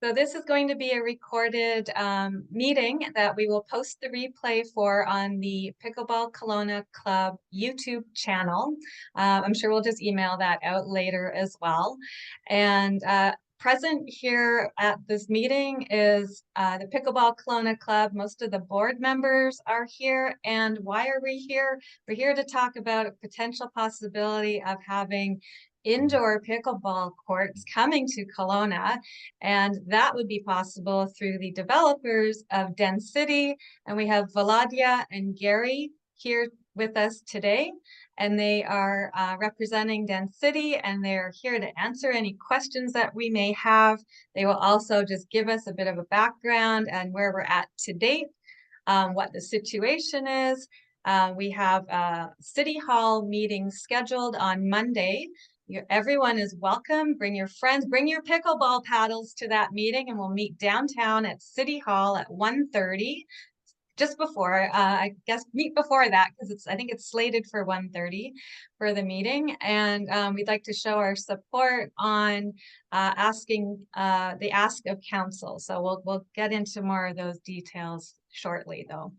So this is going to be a recorded meeting that we will post the replay for on the Pickleball Kelowna Club YouTube channel. I'm sure we'll just email that out later as well. And present here at this meeting is the Pickleball Kelowna Club. Most of the board members are here. And why are we here? We're here to talk about a potential possibility of having indoor pickleball courts coming to Kelowna, and that would be possible through the developers of Denciti. And we have Volodya and Garry here with us today, and they are representing Denciti, and they're here to answer any questions that we may have. They will also just give us a bit of a background and where we're at to date, what the situation is. We have a City Hall meeting scheduled on Monday. Everyone is welcome. Bring your friends, bring your pickleball paddles to that meeting, and we'll meet downtown at City Hall at 1:30. Just before, I guess meet before that, because I think it's slated for 1:30 for the meeting. And we'd like to show our support on asking the ask of council. So we'll get into more of those details shortly, though.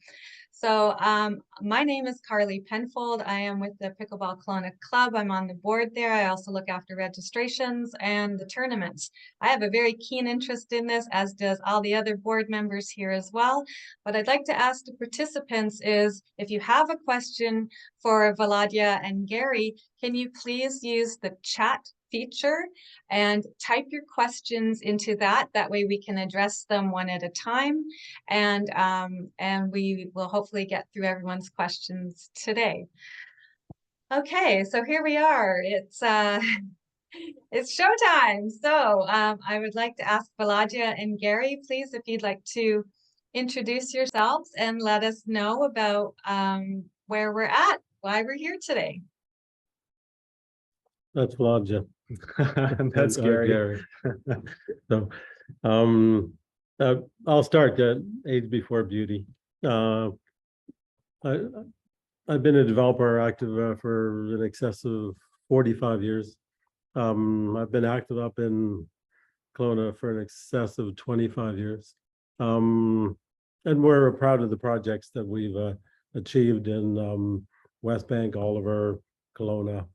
So my name is Carly Penfold. I am with the Pickleball Kelowna Club. I'm on the board there. I also look after registrations and the tournaments. I have a very keen interest in this, as does all the other board members here as well. What I'd like to ask the participants is, if you have a question for Volodya and Garry, can you please use the chat feature and type your questions into that. That way we can address them one at a time, and we will hopefully get through everyone's questions today. Okay, so here we are. It's it's showtime. So I would like to ask Volodya and Garry, please, if you'd like to introduce yourselves and let us know about where we're at, why we're here today. That's Volodya. That's Garry. So, I'll start. Age before beauty. I've been a developer active for in excess of 45 years. I've been active up in Kelowna for an excess of 25 years. And we're proud of the projects that we've achieved in West Bank, Oliver, Kelowna.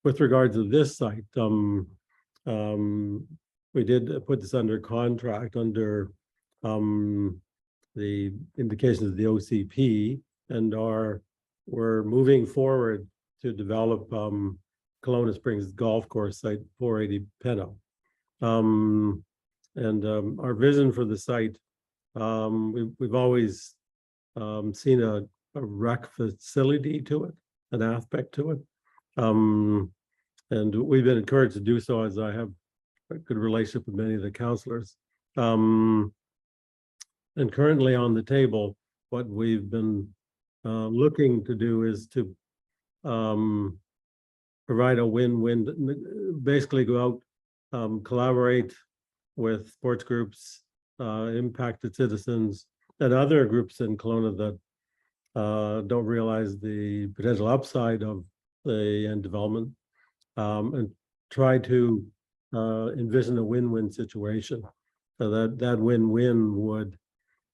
With regards to this site, we did put this under contract under the indications of the OCP, and we're moving forward to develop Kelowna Springs Golf Course site 480 Penno. Our vision for the site, we've always seen a rec facility to it, an aspect to it. And we've been encouraged to do so, as I have a good relationship with many of the councillors. And currently on the table, what we've been looking to do is to provide a win-win, basically go out, collaborate with sports groups, impacted citizens, and other groups in Kelowna that don't realize the potential upside of the end development, and try to envision a win-win situation. So that win-win would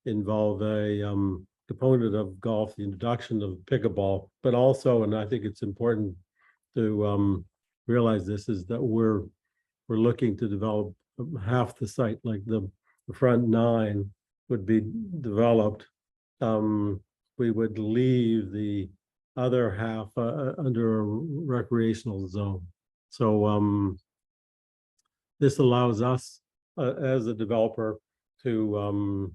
involve a component of golf, the introduction of pickleball, but also, and I think it's important to realize this, is that we're looking to develop half the site, like the front 9 would be developed. We would leave the other half under a recreational zone. So this allows us as a developer to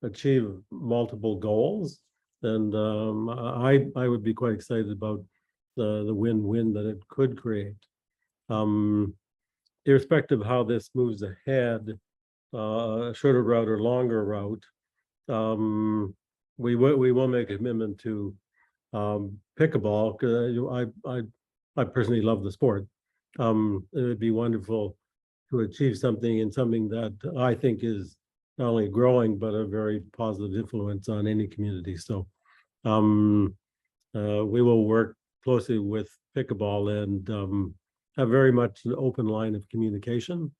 achieve multiple goals, and I would be quite excited about the win-win that it could create. Irrespective of how this moves ahead, a shorter route or longer route, we will make a commitment to pickleball, because I personally love the sport. It would be wonderful to achieve something that I think is not only growing, but a very positive influence on any community. So we will work closely with pickleball and have very much an open line of communication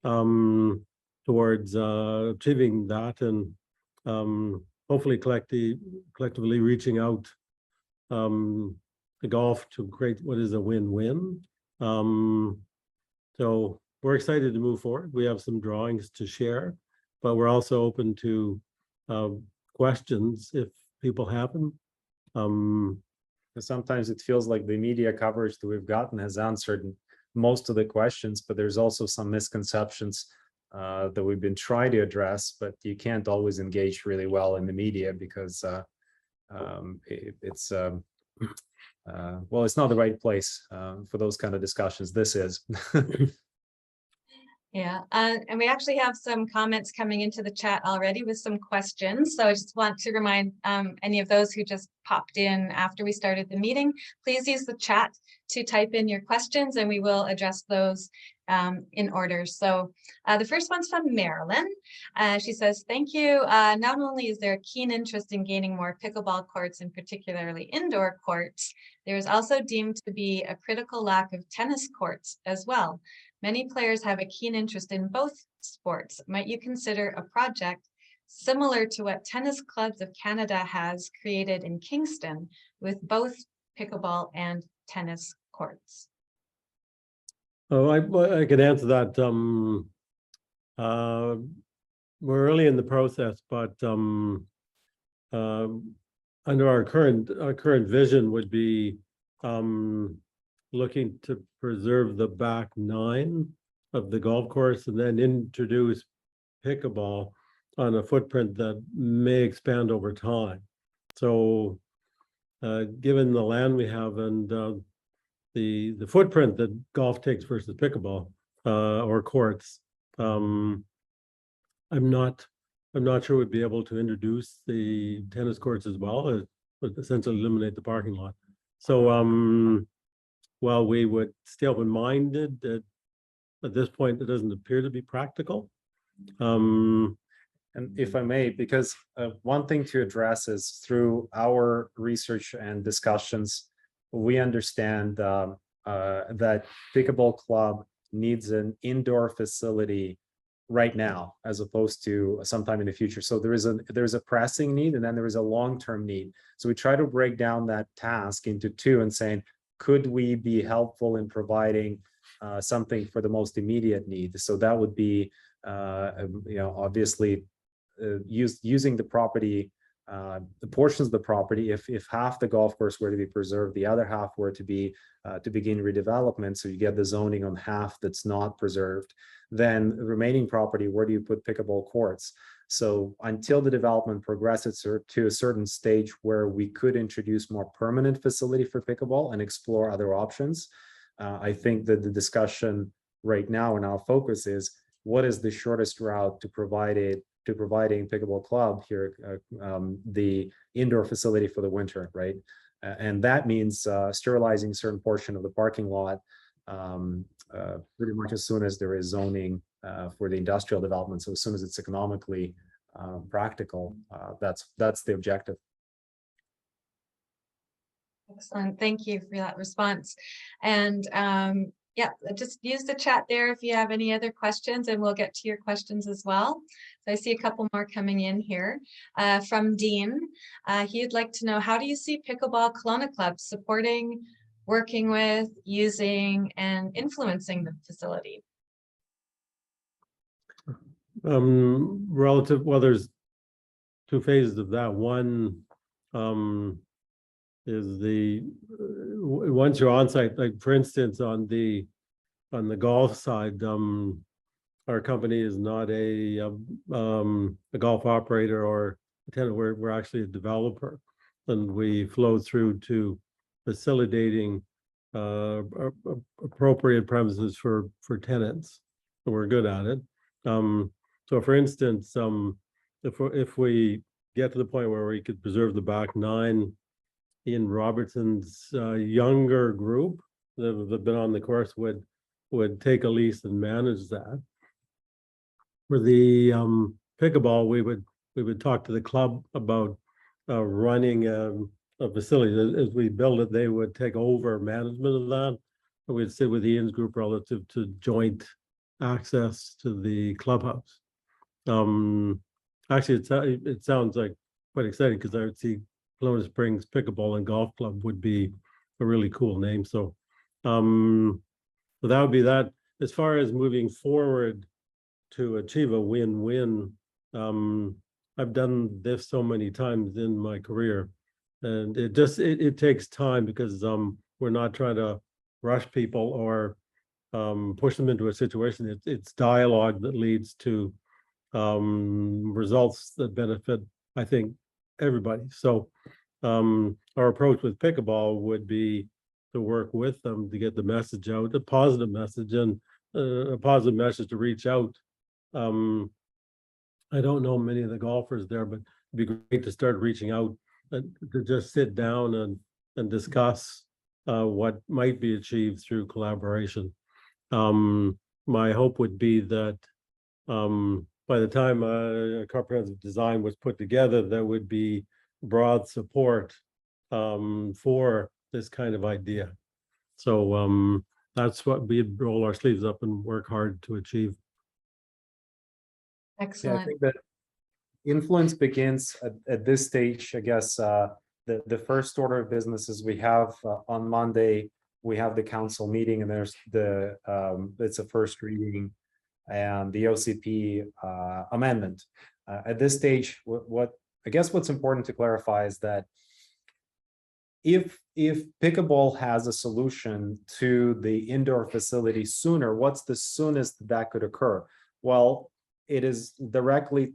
towards achieving that, and hopefully collectively reaching out the golf to create what is a win-win. So we're excited to move forward. We have some drawings to share, but we're also open to questions if people have them. Sometimes it feels like the media coverage that we've gotten has answered most of the questions, but there's also some misconceptions that we've been trying to address, but you can't always engage really well in the media because it's well, it's not the right place for those kind of discussions. This is. Yeah, and we actually have some comments coming into the chat already with some questions. So I just want to remind any of those who just popped in after we started the meeting, please use the chat to type in your questions and we will address those in order. So the first one's from Marilyn. She says, thank you. Not only is there a keen interest in gaining more pickleball courts and particularly indoor courts, there is also deemed to be a critical lack of tennis courts as well. Many players have a keen interest in both sports. Might you consider a project similar to what Tennis Clubs of Canada has created in Kingston with both pickleball and tennis courts? Oh, I could answer that. We're early in the process, but under our current vision would be looking to preserve the back 9 of the golf course and then introduce pickleball on a footprint that may expand over time. So given the land we have and the footprint that golf takes versus pickleball or courts, I'm not sure we'd be able to introduce the tennis courts as well. It would essentially eliminate the parking lot. So while we would stay open-minded, at this point, it doesn't appear to be practical. And if I may, because one thing to address is through our research and discussions, we understand that Pickleball Club needs an indoor facility right now, as opposed to sometime in the future. So there's a pressing need, and then there is a long-term need. So we try to break down that task into 2 and saying, could we be helpful in providing something for the most immediate need? So that would be, obviously using the property, the portions of the property. If half the golf course were to be preserved, the other half were to be to begin redevelopment. So you get the zoning on half that's not preserved. Then the remaining property, where do you put pickleball courts? So until the development progresses to a certain stage where we could introduce more permanent facility for pickleball and explore other options, I think that the discussion right now and our focus is what is the shortest route to providing Pickleball Club here the indoor facility for the winter, right? And that means sterilizing a certain portion of the parking lot pretty much as soon as there is zoning for the industrial development. So as soon as it's economically practical, that's the objective. Excellent. Thank you for that response. And yeah, just use the chat there if you have any other questions, and we'll get to your questions as well. So I see a couple more coming in here from Dean. He'd like to know, how do you see Pickleball Kelowna Club supporting, working with, using, and influencing the facility? Relative, well, there's 2 phases of that. One is the once you're on site, like for instance on the golf side, our company is not a golf operator or a tenant. We're actually a developer, and we flow through to facilitating appropriate premises for tenants. So we're good at it. So for instance, if we get to the point where we could preserve the back 9, Ian Robertson's younger group that have been on the course would take a lease and manage that. For the pickleball, we would talk to the club about running a facility. As we build it, they would take over management of that, we'd sit with Ian's group relative to joint access to the clubhouse. Actually, it sounds like quite exciting because I would see Kelowna Springs Pickleball and Golf Club would be a really cool name. So, so that would be that. As far as moving forward to achieve a win-win, I've done this so many times in my career, and it takes time because we're not trying to rush people or push them into a situation. It's dialogue that leads to results that benefit, I think, everybody. So our approach with pickleball would be to work with them to get the message out, a positive message, and a positive message to reach out. I don't know many of the golfers there, but it'd be great to start reaching out and to just sit down and discuss what might be achieved through collaboration. My hope would be that by the time a comprehensive design was put together, there would be broad support for this kind of idea. So that's what we'd roll our sleeves up and work hard to achieve. Yeah, I Excellent. think that influence begins at this stage. I guess the first order of business is we have on Monday, we have the council meeting, and there's the it's a first reading and the OCP amendment. At this stage, what I guess what's important to clarify is that if pickleball has a solution to the indoor facility sooner, what's the soonest that could occur? Well, it is directly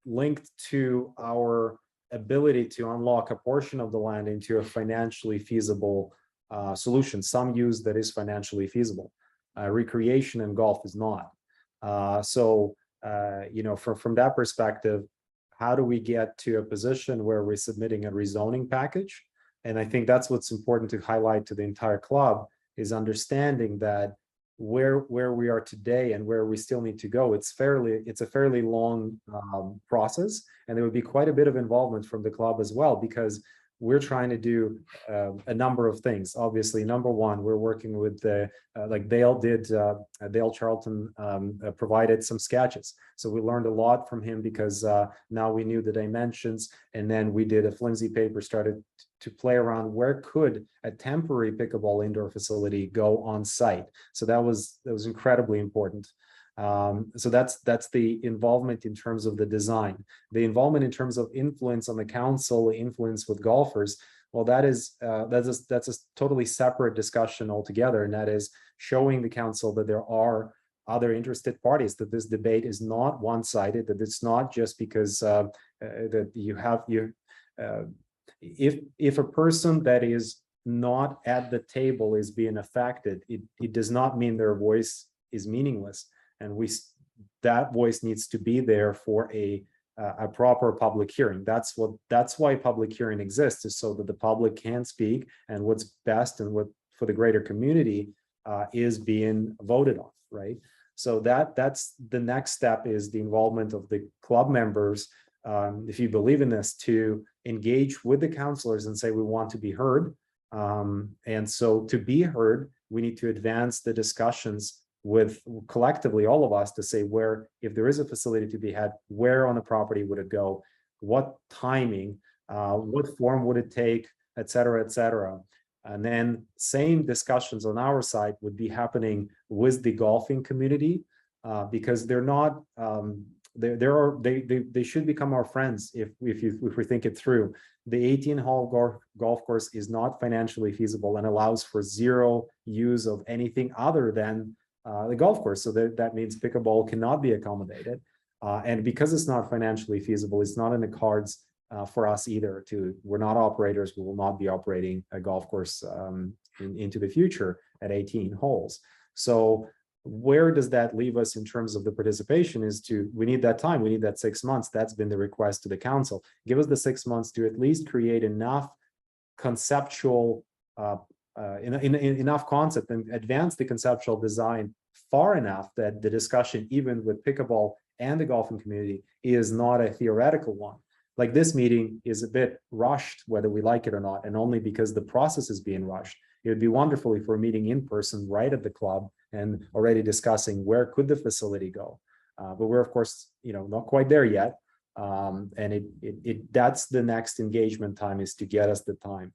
linked to our ability to unlock a portion of the land into a financially feasible solution. Some use that is financially feasible. Recreation and golf is not. You know, from that perspective, how do we get to a position where we're submitting a rezoning package? And I think that's what's important to highlight to the entire club, is understanding that where we are today and where we still need to go, it's a fairly long process, and there would be quite a bit of involvement from the club as well, because we're trying to do a number of things. Obviously, number one, we're working with the like Dale Charlton provided some sketches, so we learned a lot from him, because now we knew the dimensions, and then we did a flimsy paper, started to play around where could a temporary pickleball indoor facility go on site. So that was incredibly important. So that's the involvement in terms of the design. The involvement in terms of influence on the council, influence with golfers, well, that's a totally separate discussion altogether, and that is showing the council that there are other interested parties, that this debate is not one-sided, that it's not just because that if a person that is not at the table is being affected, it does not mean their voice is meaningless. And that voice needs to be there for a proper public hearing. That's why public hearing exists, is so that the public can speak, and what's best and what for the greater community is being voted on, right? So that's the next step, is the involvement of the club members, if you believe in this, to engage with the councillors and say we want to be heard. And so to be heard, we need to advance the discussions with collectively all of us to say where, if there is a facility to be had, where on the property would it go, what timing, what form would it take, et cetera, et cetera. And then same discussions on our side would be happening with the golfing community, because they're not they should become our friends if we think it through. The 18-hole golf course is not financially feasible and allows for zero use of anything other than the golf course. So that means pickleball cannot be accommodated. And because it's not financially feasible, it's not in the cards for us either. We're not operators. We will not be operating a golf course into the future at 18 holes. So where does that leave us in terms of the participation? We need that time. We need that 6 months. That's been the request to the council. Give us the 6 months to at least create enough conceptual enough concept and advance the conceptual design far enough that the discussion, even with pickleball and the golfing community, is not a theoretical one. Like this meeting is a bit rushed, whether we like it or not, and only because the process is being rushed. it would be wonderful if we're meeting in person right at the club and already discussing where could the facility go. But we're, of course, not quite there yet. And that's the next engagement time, is to get us the time.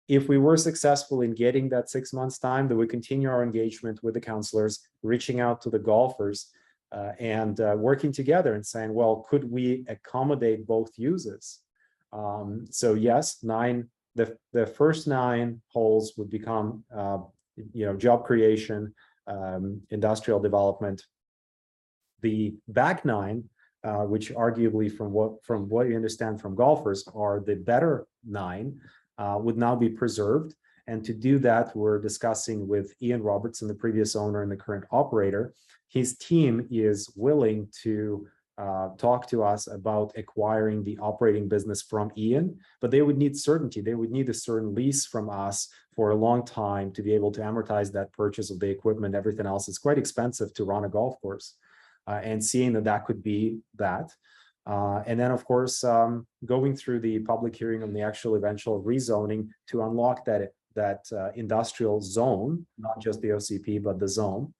If we were successful in getting that 6 months time, then we continue our engagement with the counselors, reaching out to the golfers, and working together and saying, well, could we accommodate both uses? So yes, the first 9 holes would become, job creation, industrial development. The back 9, which arguably from what you understand from golfers are the better 9, would now be preserved. And to do that, we're discussing with Ian Robertson, the previous owner and the current operator. His team is willing to talk to us about acquiring the operating business from Ian, but they would need certainty. They would need a certain lease from us for a long time to be able to amortize that purchase of the equipment. Everything else is quite expensive to run a golf course. And seeing that could be that. And then, of course, going through the public hearing on the actual eventual rezoning to unlock that industrial zone, not just the OCP, but the zone.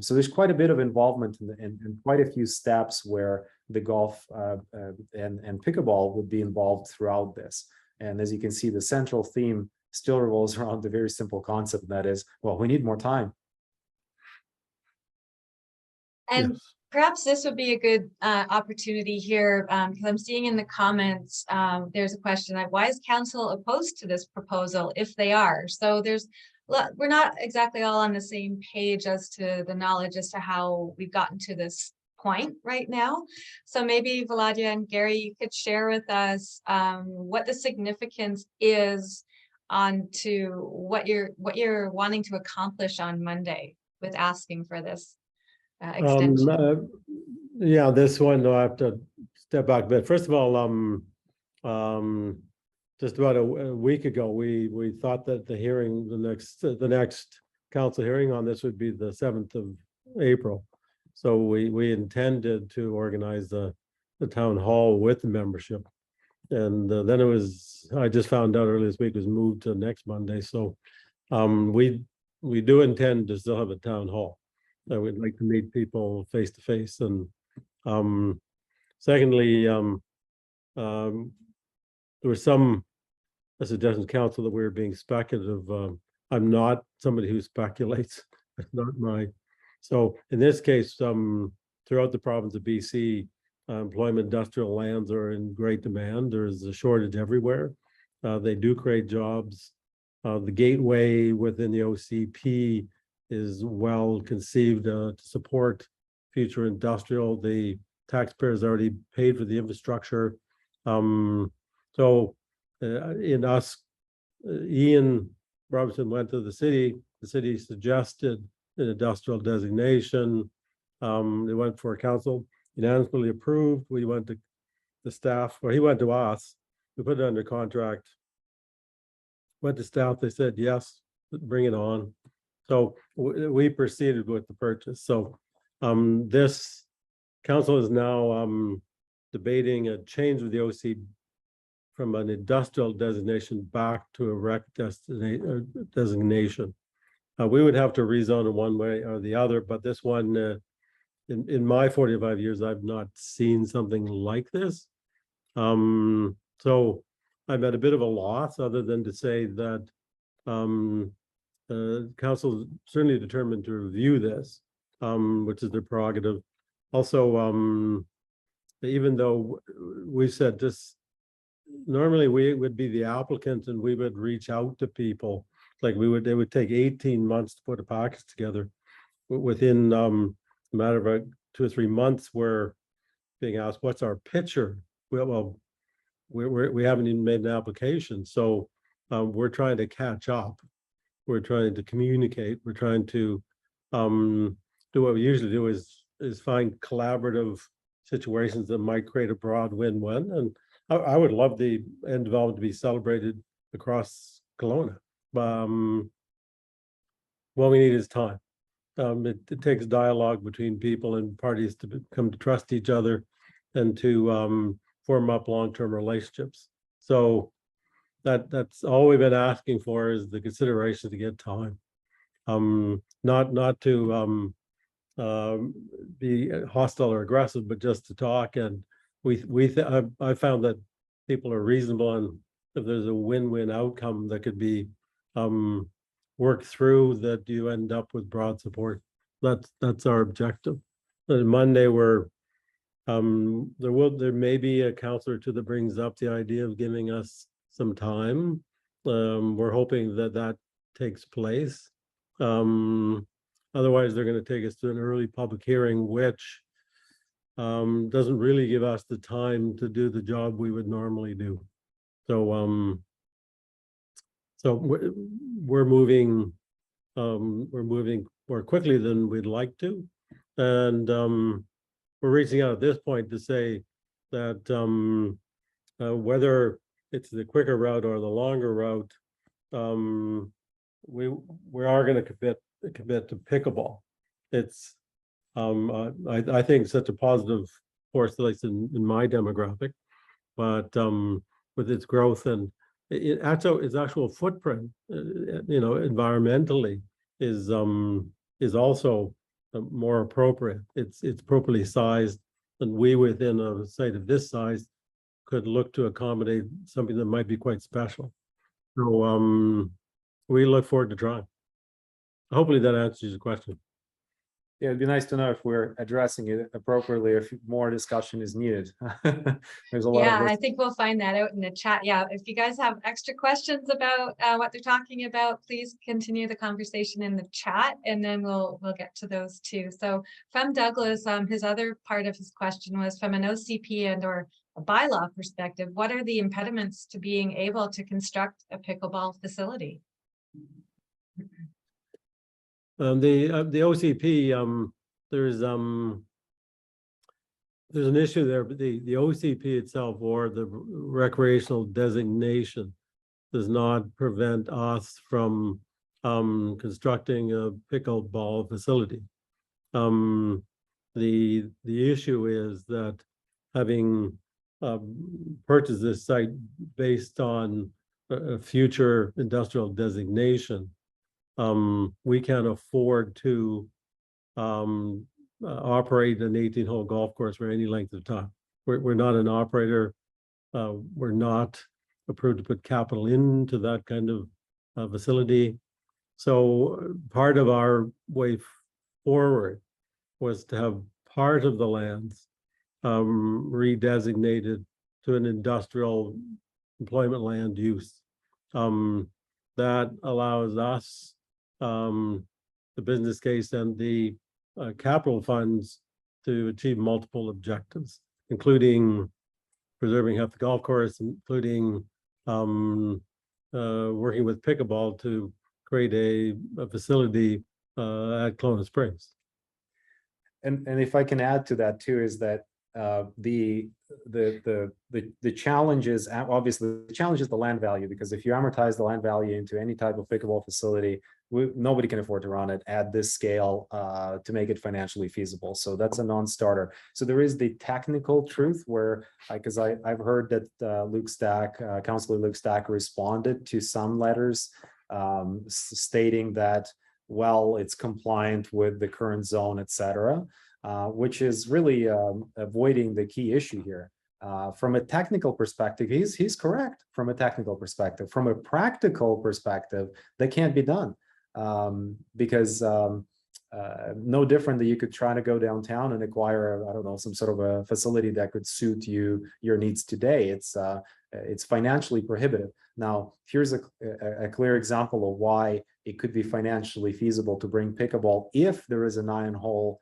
So there's quite a bit of involvement and quite a few steps where the golf and pickleball would be involved throughout this. And as you can see, the central theme still revolves around the very simple concept that is, well, we need more time. And Yes. perhaps this would be a good opportunity here, because I'm seeing in the comments, there's a question like, why is council opposed to this proposal if they are? So we're not exactly all on the same page as to the knowledge as to how we've gotten to this point right now. So maybe Volodya and Garry, you could share with us what the significance is on to what you're wanting to accomplish on Monday with asking for this extension. Yeah, this one, I have to step back a bit. First of all, just about a week ago, we thought that the hearing, the next council hearing on this would be the 7th of April. So we intended to organize the town hall with the membership. And then I just found out earlier this week, it was moved to next Monday. So we do intend to still have a town hall. I would like to meet people face to face. And secondly, there was some suggestions council that we were being speculative. I'm not somebody who speculates. It's not so in this case, throughout the province of BC, employment industrial lands are in great demand. There's a shortage everywhere. They do create jobs. The gateway within the OCP is well conceived to support future industrial. The taxpayers already paid for the infrastructure. So in us, Ian Robertson went to the city suggested an industrial designation. They went for council, unanimously approved. We went to the staff, or he went to us. We put it under contract. Went to staff, they said, yes, bring it on. So we proceeded with the purchase. So this council is now debating a change of the OC from an industrial designation back to a rec designation. We would have to rezone in one way or the other, but this one, in my 45 years, I've not seen something like this. So I'm at a bit of a loss, other than to say that council is certainly determined to review this, which is their prerogative. Also, even though we said this, normally we would be the applicant and we would reach out to people. Like they would take 18 months to put a package together. Within a matter of 2 or 3 months, we're being asked, what's our picture? Well, we haven't even made an application. So we're trying to catch up. We're trying to communicate. We're trying to do what we usually do is find collaborative situations that might create a broad win-win. And I would love the end development to be celebrated across Kelowna. What we need is time. It takes dialogue between people and parties to come to trust each other and to form up long-term relationships. So that's all we've been asking for, is the consideration to get time. Not to be hostile or aggressive, but just to talk. And I found that people are reasonable, and if there's a win-win outcome that could be worked through, that you end up with broad support. That's our objective. And Monday there may be a councillor too that brings up the idea of giving us some time. We're hoping that takes place. Otherwise, they're going to take us to an early public hearing, which doesn't really give us the time to do the job we would normally do. So we're moving more quickly than we'd like to, and we're reaching out at this point to say that whether it's the quicker route or the longer route, we are going to commit to pickleball. It's I think such a positive force, at least in my demographic, but with its growth and its actual footprint, environmentally is also more appropriate. It's appropriately sized, and we within a site of this size could look to accommodate something that might be quite special. So we look forward to trying. Hopefully that answers your question. Yeah, it'd be nice to know if we're addressing it appropriately, if more discussion is needed. There's a lot Yeah, of I think we'll find that out in the chat. Yeah, if you guys have extra questions about what they're talking about, please continue the conversation in the chat, and then we'll get to those too. So from Douglas, his other part of his question was from an OCP and or a bylaw perspective, what are the impediments to being able to construct a pickleball facility? The OCP, there's an issue there, but the OCP itself, or the recreational designation, does not prevent us from constructing a pickleball facility. The issue is that, having purchased this site based on a future industrial designation, we can't afford to operate an 18-hole golf course for any length of time. We're not an operator. We're not approved to put capital into that kind of facility. So part of our way forward was to have part of the lands redesignated to an industrial employment land use. That allows us the business case and the capital funds to achieve multiple objectives, including preserving half the golf course, including working with pickleball to create a facility at Kelowna Springs. And if I can add to that too, is that the challenge is, obviously the challenge is the land value, because if you amortize the land value into any type of pickleball facility, nobody can afford to run it at this scale to make it financially feasible. So that's a non-starter. So there is the technical truth where, because I've heard that Luke Stack, Councillor Luke Stack, responded to some letters stating that, well, it's compliant with the current zone, etc., which is really avoiding the key issue here. From a technical perspective, he's correct from a technical perspective. From a practical perspective, that can't be done because no different than you could try to go downtown and acquire, I don't know, some sort of a facility that could suit your needs today. It's financially prohibitive. Now, here's a clear example of why it could be financially feasible to bring pickleball if there is a 9-hole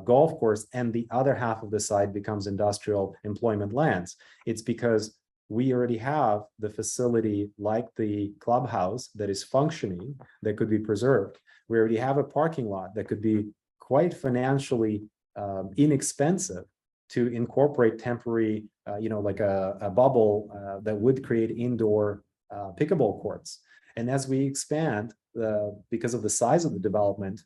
golf course and the other half of the site becomes industrial employment lands. It's because we already have the facility like the clubhouse that is functioning, that could be preserved. We already have a parking lot that could be quite financially inexpensive to incorporate temporary, like a bubble that would create indoor pickleball courts. And as we expand, because of the size of the development,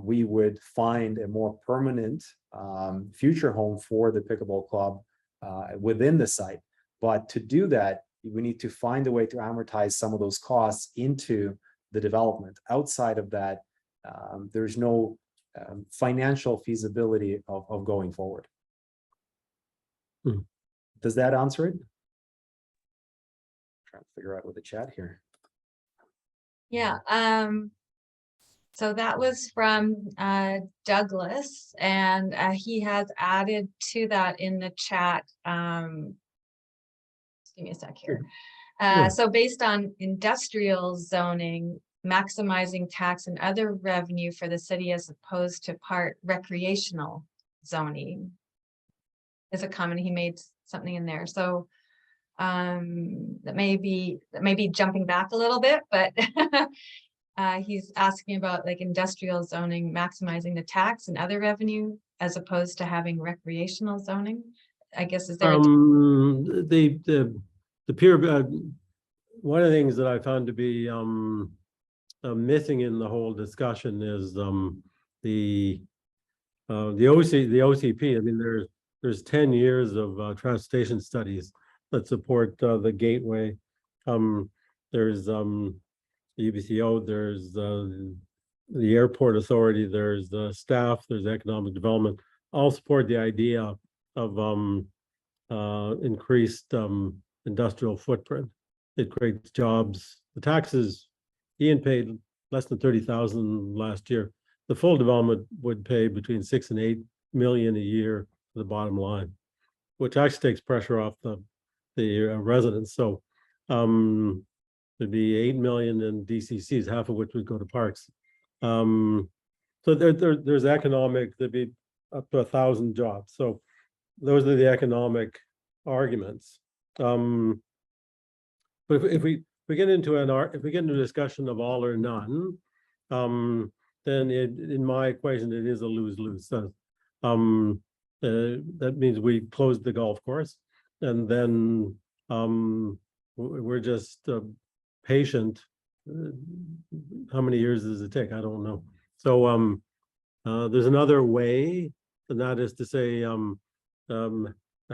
we would find a more permanent future home for the pickleball club within the site. But to do that, we need to find a way to amortize some of those costs into the development. Outside of that, there's no financial feasibility of going forward. Does that answer it? Trying to figure out with the chat here. Yeah. So that was from Douglas, and he has added to that in the chat. Just give me a sec here. So based on industrial zoning, maximizing tax and other revenue for the city as opposed to part recreational zoning is a comment. He made something in there. So that may be jumping back a little bit, but he's asking about like industrial zoning, maximizing the tax and other revenue as opposed to having recreational zoning. I guess is there the pure one of the things that I found to be missing in the whole discussion is the OCP. I mean, there's 10 years of transportation studies that support the gateway. There's UBCO, there's the airport authority, there's the staff, there's economic development, all support the idea of increased industrial footprint. It creates jobs. The taxes, Ian paid less than 30,000 last year. The full development would pay between 6 and 8 million a year to the bottom line, which actually takes pressure off the residents. So there'd be 8 million in DCCs, half of which would go to parks. So there's economic, there'd be up to 1,000 jobs. So those are the economic arguments. But if we get into a discussion of all or none, then in my equation it is a lose-lose. So, that means we close the golf course, and then we're just patient. How many years does it take? I don't know. So there's another way, and that is to say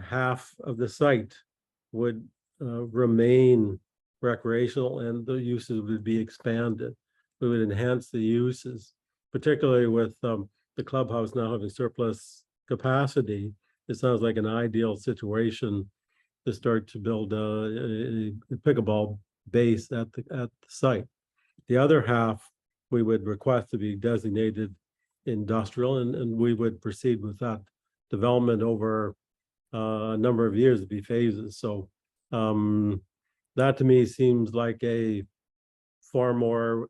half of the site would remain recreational and the uses would be expanded. We would enhance the uses, particularly with the clubhouse now having surplus capacity. It sounds like an ideal situation to start to build a pickleball base at the site. The other half we would request to be designated industrial, and we would proceed with that development over a number of years to be phases. So that to me seems like a far more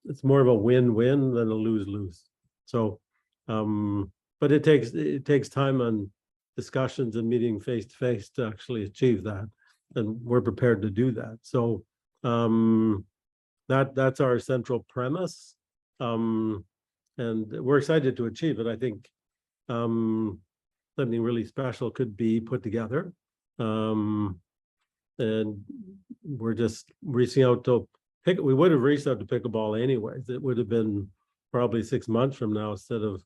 it's more of a win-win than a lose-lose. So but it takes time and discussions and meeting face to face to actually achieve that, and we're prepared to do that. So that's our central premise, and we're excited to achieve it. I think something really special could be put together, and we're just reaching out to we would have reached out to pickleball anyways. It would have been probably 6 months from now instead of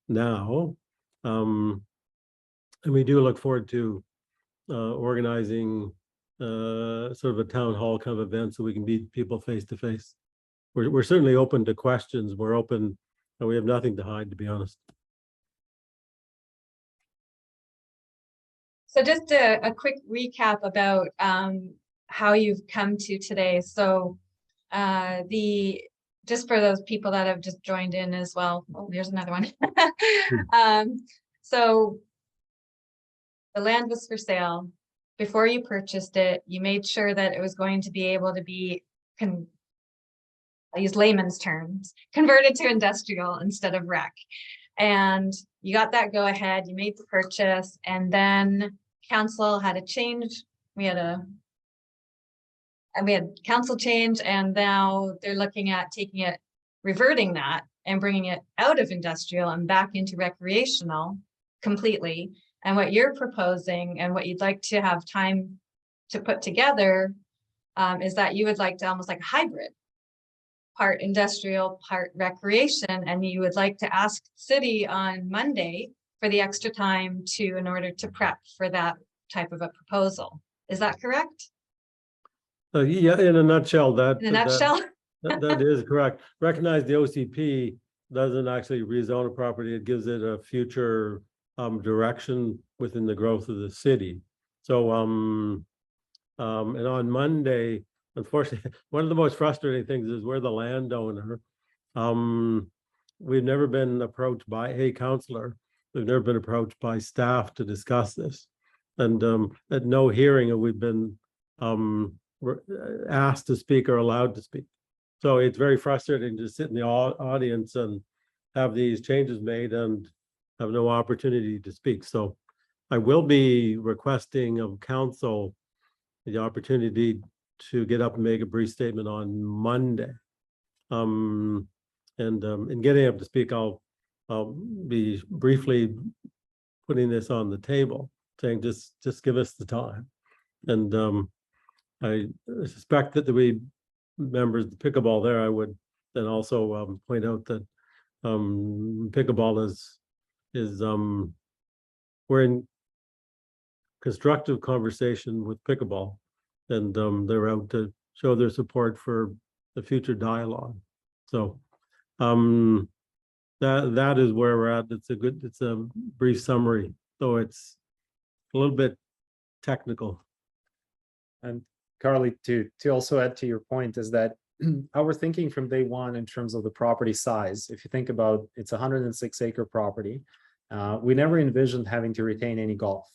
now, and we do look forward to organizing sort of a town hall kind of event so we can meet people face to face. We're certainly open to questions. We're open, and we have nothing to hide, to be honest. So just a quick recap about how you've come to today. So just for those people that have just joined in as well. Oh, here's another one. So the land was for sale. Before you purchased it, you made sure that it was going to be able to be, I use layman's terms, converted to industrial instead of rec. And you got that go ahead, you made the purchase, and then council had a change. We had council change, and now they're looking at taking it, reverting that and bringing it out of industrial and back into recreational completely. And what you're proposing and what you'd like to have time to put together is that you would like to almost like a hybrid, part industrial, part recreation. And you would like to ask the city on Monday for the extra time in order to prep for that type of a proposal. Is that correct? Yeah, in a nutshell, that, in a nutshell? that is correct. Recognize the OCP doesn't actually rezone a property. It gives it a future direction within the growth of the city. So and on Monday, unfortunately, one of the most frustrating things is we're the landowner. We've never been approached by a councillor. We've never been approached by staff to discuss this. And at no hearing have we been asked to speak or allowed to speak. So it's very frustrating to sit in the audience and have these changes made and have no opportunity to speak. So I will be requesting of council the opportunity to get up and make a brief statement on Monday. In getting up to speak, I'll be briefly putting this on the table, saying just give us the time. And I suspect that there'll be members of the pickleball there. I would then also point out that pickleball is we're in constructive conversation with pickleball, and they're out to show their support for the future dialogue. So that is where we're at. It's a brief summary, though it's a little bit technical. And Carly, to also add to your point, is that our thinking from day one in terms of the property size, if you think about it's a 106-acre property, we never envisioned having to retain any golf.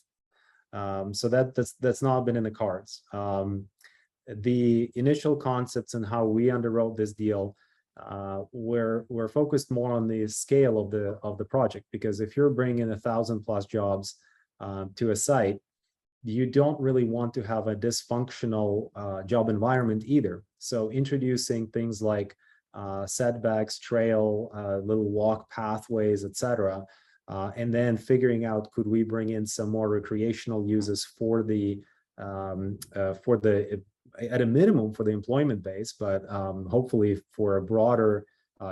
So that's not been in the cards. The initial concepts and how we underwrote this deal we're focused more on the scale of the project, because if you're bringing 1,000+ jobs to a site, you don't really want to have a dysfunctional job environment either. So introducing things like setbacks, trail, little walk pathways, etc., and then figuring out, could we bring in some more recreational uses for the at a minimum for the employment base, but hopefully for a broader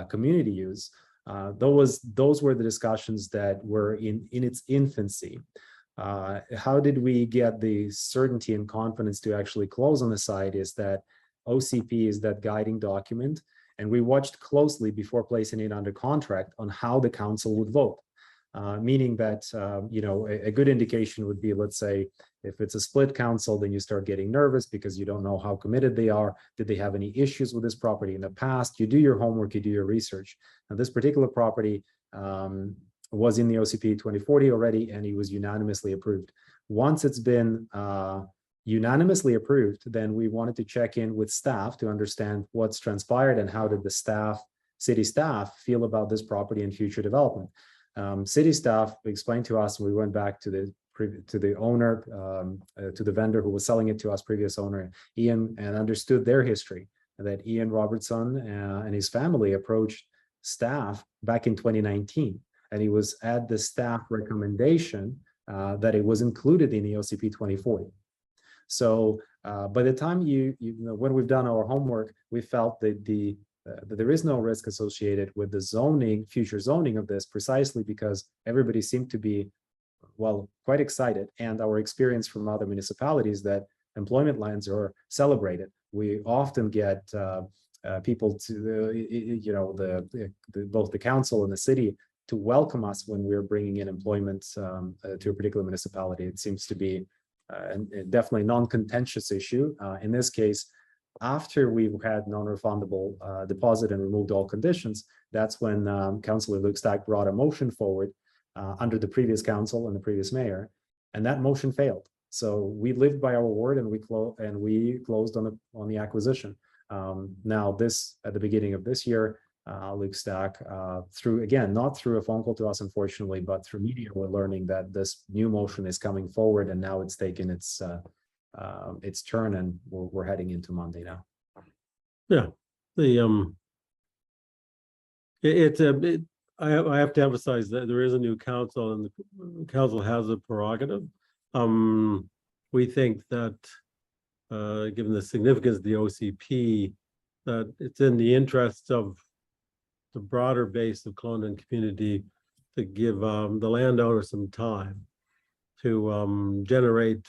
community use. Those were the discussions that were in its infancy. How did we get the certainty and confidence to actually close on the site is that OCP is that guiding document, and we watched closely before placing it under contract on how the council would vote. Meaning that, a good indication would be, let's say, if it's a split council, then you start getting nervous because you don't know how committed they are. Did they have any issues with this property in the past? You do your homework, you do your research. Now, this particular property was in the OCP 2040 already, and it was unanimously approved. Once it's been unanimously approved, then we wanted to check in with staff to understand what's transpired and how did the city staff feel about this property and future development. City staff explained to us, we went back to the owner, to the vendor who was selling it to us, previous owner, Ian, and understood their history, that Ian Robertson and his family approached staff back in 2019. And he was at the staff recommendation that it was included in the OCP 2040. So by the time when we've done our homework, we felt that that there is no risk associated with the future zoning of this, precisely because everybody seemed to be, well, quite excited. And our experience from other municipalities that employment lands are celebrated. We often get people to both the council and the city to welcome us when we're bringing in employment to a particular municipality. It seems to be definitely a non-contentious issue. In this case, after we've had non-refundable deposit and removed all conditions, that's when Councillor Luke Stack brought a motion forward under the previous council and the previous mayor, and that motion failed. So we lived by our word, and we closed on the acquisition. Now, at the beginning of this year, Luke Stack, not through a phone call to us, unfortunately, but through media, we're learning that this new motion is coming forward, and now it's taken its turn, and we're heading into Monday now. Yeah, I have to emphasize that there is a new council, and the council has a prerogative. We think that, given the significance of the OCP, that it's in the interests of the broader base of Kelowna community to give the landowner some time to generate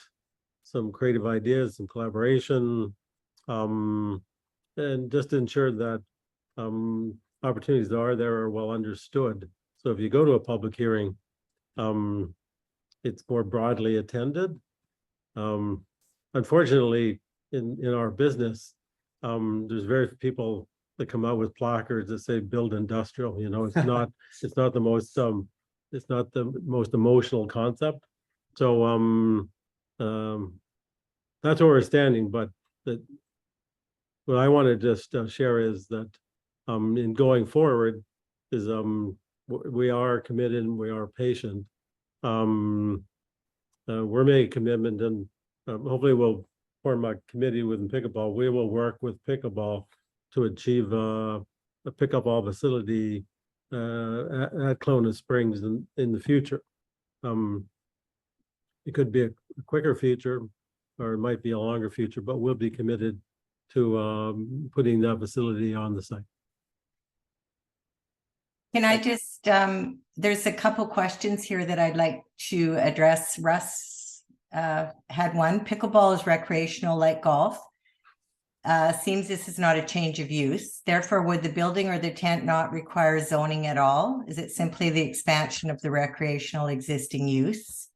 some creative ideas, some collaboration, and just to ensure that opportunities that are there are well understood. So if you go to a public hearing, it's more broadly attended. Unfortunately, in our business, there's very few people that come out with placards that say "build industrial." You know, it's not the most emotional concept. So that's where we're standing. But what I want to just share is that in going forward is we are committed and we are patient. We're making a commitment, and hopefully we'll form a committee within pickleball. We will work with pickleball to achieve a pickleball facility at Kelowna Springs in the future. It could be a quicker future, or it might be a longer future, but we'll be committed to putting that facility on the site. Can I just, there's a couple questions here that I'd like to address. Russ had one. Pickleball is recreational like golf. Seems this is not a change of use. Therefore, would the building or the tent not require zoning at all? Is it simply the expansion of the recreational existing use?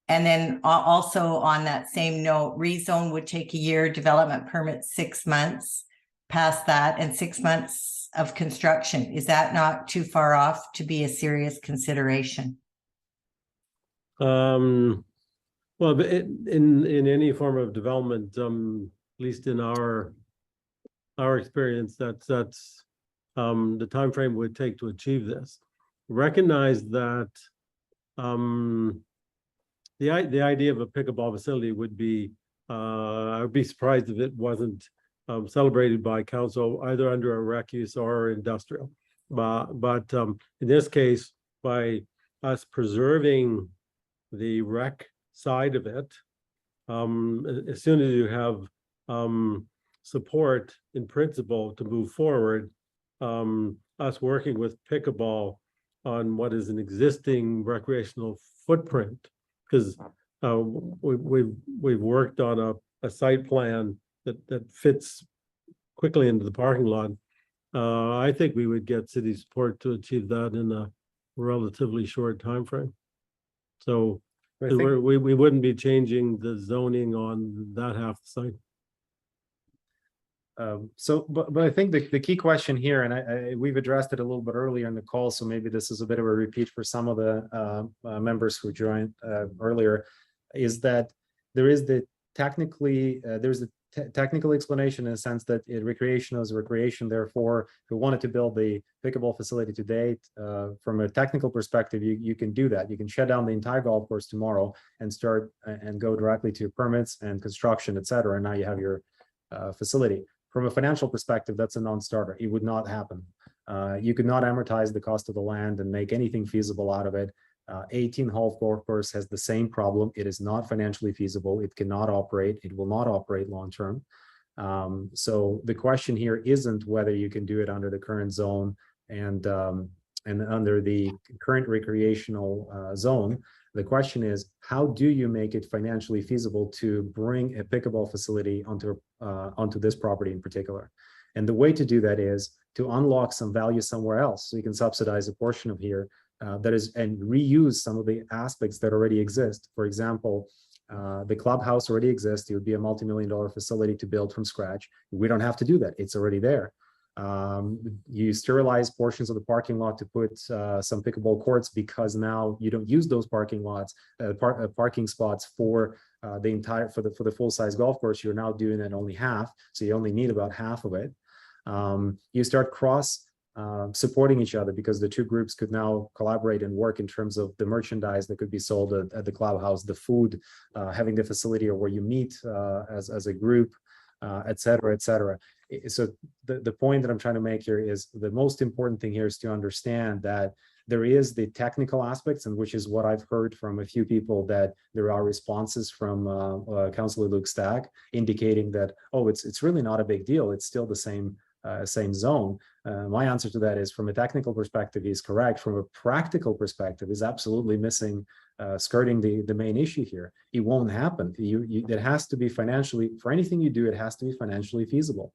And then also on that same note, rezone would take a year, development permit 6 months, past that, and 6 months of construction. Is that not too far off to be a serious consideration? Well, in any form of development, at least in our experience, that's the time frame would take to achieve this. Recognize that the idea of a pickleball facility would be, I would be surprised if it wasn't celebrated by council either under a rec use or industrial. But in this case, by us preserving the rec side of it, as soon as you have support in principle to move forward, us working with pickleball on what is an existing recreational footprint, because we've worked on a site plan that fits quickly into the parking lot. I think we would get city support to achieve that in a relatively short time frame. So we wouldn't be changing the zoning on that half the site. But I think the key question here, and we've addressed it a little bit earlier in the call, so maybe this is a bit of a repeat for some of the members who joined earlier, is that there is the there's a technical explanation in the sense that recreation is recreation. Therefore, if we wanted to build the pickleball facility today, from a technical perspective, you can do that. You can shut down the entire golf course tomorrow and start and go directly to permits and construction, etc. And now you have your facility. From a financial perspective, that's a non-starter. It would not happen. You could not amortize the cost of the land and make anything feasible out of it. 18-hole golf course has the same problem. It is not financially feasible. It cannot operate. It will not operate long-term. So the question here isn't whether you can do it under the current zone and under the current recreational zone. The question is, how do you make it financially feasible to bring a pickleball facility onto this property in particular? And the way to do that is to unlock some value somewhere else. So you can subsidize a portion of here and reuse some of the aspects that already exist. For example, the clubhouse already exists. It would be a multi-million-dollar facility to build from scratch. We don't have to do that. It's already there. You sterilize portions of the parking lot to put some pickleball courts, because now you don't use those parking lots, parking spots for the full-size golf course. You're now doing it only half, so you only need about half of it. You start supporting each other, because the two groups could now collaborate and work in terms of the merchandise that could be sold at the clubhouse, the food, having the facility or where you meet as a group, et cetera, et cetera. So the point that I'm trying to make here is the most important thing here is to understand that there is the technical aspects, and which is what I've heard from a few people, that there are responses from Councillor Luke Stack indicating that, oh, it's really not a big deal. It's still the same same zone? My answer to that is, from a technical perspective, is correct. From a practical perspective, is absolutely missing, skirting the main issue here. It won't happen. It has to be financially, for anything you do, it has to be financially feasible.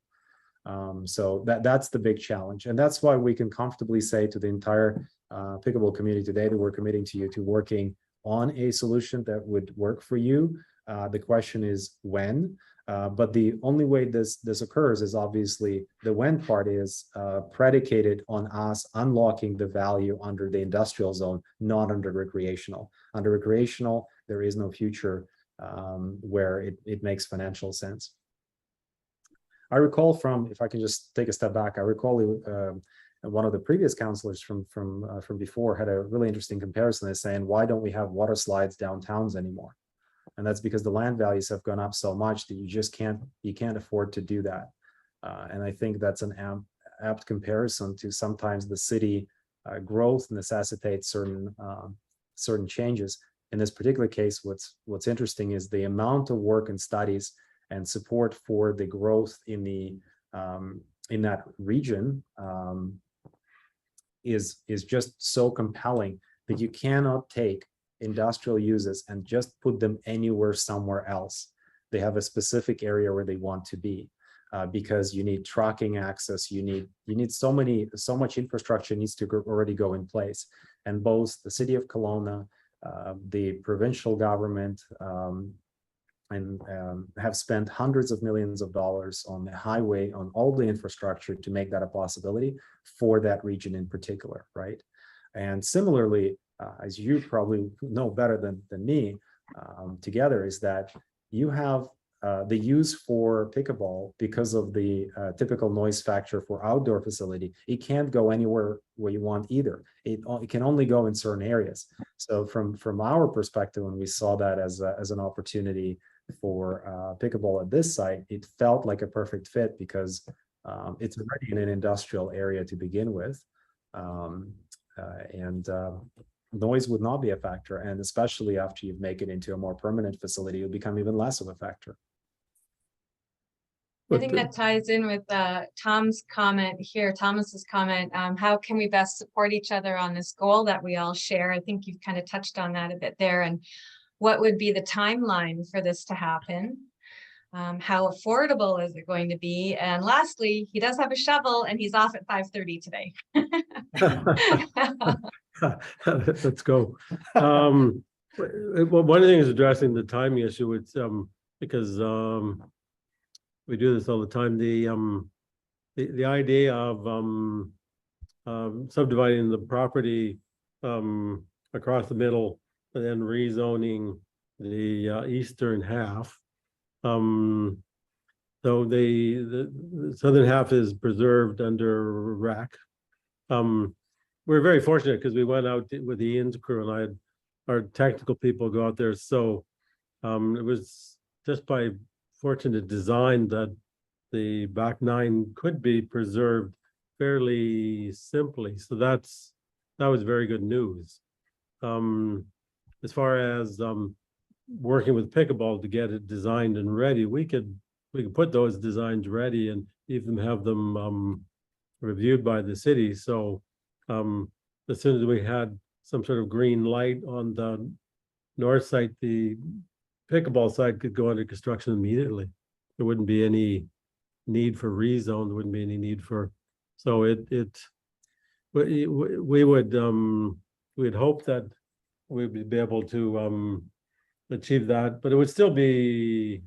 So that's the big challenge, and that's why we can comfortably say to the entire pickleball community today that we're committing to you to working on a solution that would work for you. The question is when. But the only way this occurs is obviously the when part is predicated on us unlocking the value under the industrial zone, not under recreational. Under recreational, there is no future where it makes financial sense. I recall from, if I can just take a step back, I recall one of the previous counselors from before had a really interesting comparison. They're saying, why don't we have water slides downtowns anymore? And that's because the land values have gone up so much that you can't afford to do that. And I think that's an apt comparison to sometimes the city growth necessitates certain changes. In this particular case, what's interesting is the amount of work and studies and support for the growth in that region is just so compelling that you cannot take industrial uses and just put them anywhere somewhere else. They have a specific area where they want to be, because you need trucking access, you need so much infrastructure needs to already go in place. And both the city of Kelowna, the provincial government, have spent hundreds of millions of dollars on the highway, on all the infrastructure to make that a possibility for that region in particular, right? And similarly, as you probably know better than me, together, is that you have the use for pickleball because of the typical noise factor for outdoor facility. It can't go anywhere where you want either. It can only go in certain areas. So from our perspective, when we saw that as an opportunity for pickleball at this site, it felt like a perfect fit because it's already in an industrial area to begin with. Noise would not be a factor, and especially after you make it into a more permanent facility, it'll become even less of a factor. I think that ties in with Tom's comment here, Thomas's comment. How can we best support each other on this goal that we all share? I think you've kind of touched on that a bit there. And what would be the timeline for this to happen? How affordable is it going to be? And lastly, he does have a shovel and he's off at 5:30 today. Let's go. One of the things addressing the timing issue, it's because we do this all the time. The idea of subdividing the property across the middle and then rezoning the eastern half. So the southern half is preserved under RAC. We're very fortunate because we went out with Ian's crew and I had our technical people go out there. So it was just by fortunate design that the back nine could be preserved fairly simply. So that was very good news. As far as working with pickleball to get it designed and ready, we could put those designs ready and even have them reviewed by the city. So as soon as we had some sort of green light on the north side, the pickleball side could go under construction immediately. There wouldn't be any need for rezone. There wouldn't be any need for, so we would we'd hope that we would be able to achieve that, but it would still be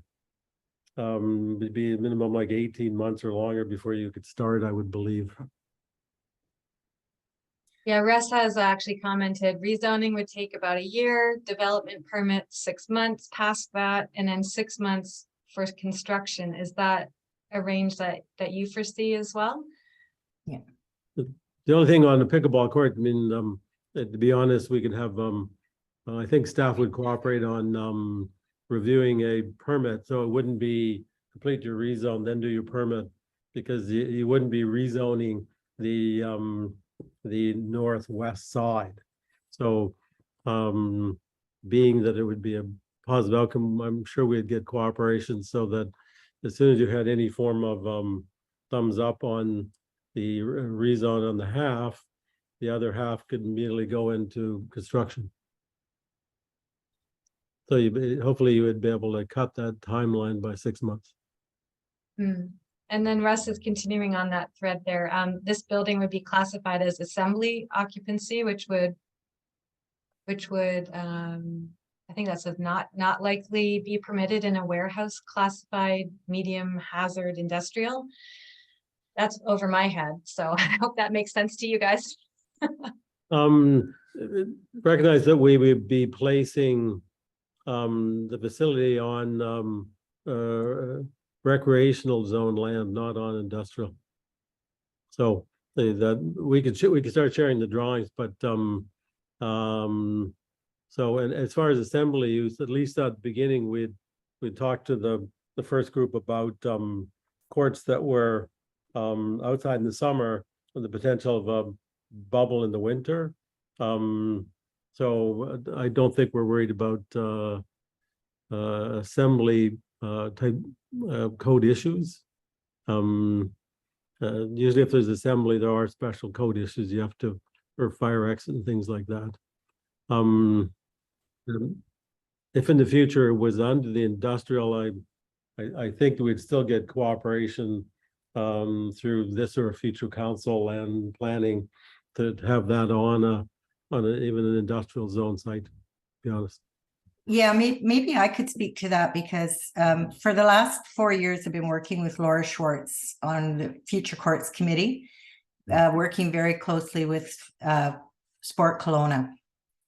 a minimum like 18 months or longer before you could start, I would believe. Yeah, Russ has actually commented rezoning would take about a year, development permit 6 months past that, and then 6 months for construction. Is that a range that you foresee as well? Yeah. The only thing on the pickleball court, I mean, to be honest, we could have I think staff would cooperate on reviewing a permit, so it wouldn't be complete your rezone, then do your permit, because you wouldn't be rezoning the northwest side. So being that it would be a positive outcome, I'm sure we'd get cooperation so that as soon as you had any form of thumbs up on the rezone on the half, the other half could immediately go into construction. So hopefully you would be able to cut that timeline by 6 months. And then Russ is continuing on that thread there. This building would be classified as assembly occupancy, which would I think that says not likely be permitted in a warehouse classified medium hazard industrial. That's over my head, so I hope that makes sense to you guys. Recognize that we would be placing the facility on recreational zone land, not on industrial. So that we could start sharing the drawings, but so, and as far as assembly use, at least at the beginning, we'd talked to the first group about courts that were outside in the summer with the potential of a bubble in the winter. So I don't think we're worried about assembly type code issues. Usually if there's assembly, there are special code issues you have to, or fire exit and things like that. If in the future it was under the industrial, I think we'd still get cooperation through this or a future council and planning to have that on even an industrial zone site, to be honest. Yeah, maybe I could speak to that because for the last 4 years, I've been working with Laura Schwartz on the Future Courts Committee, working very closely with Sport Kelowna.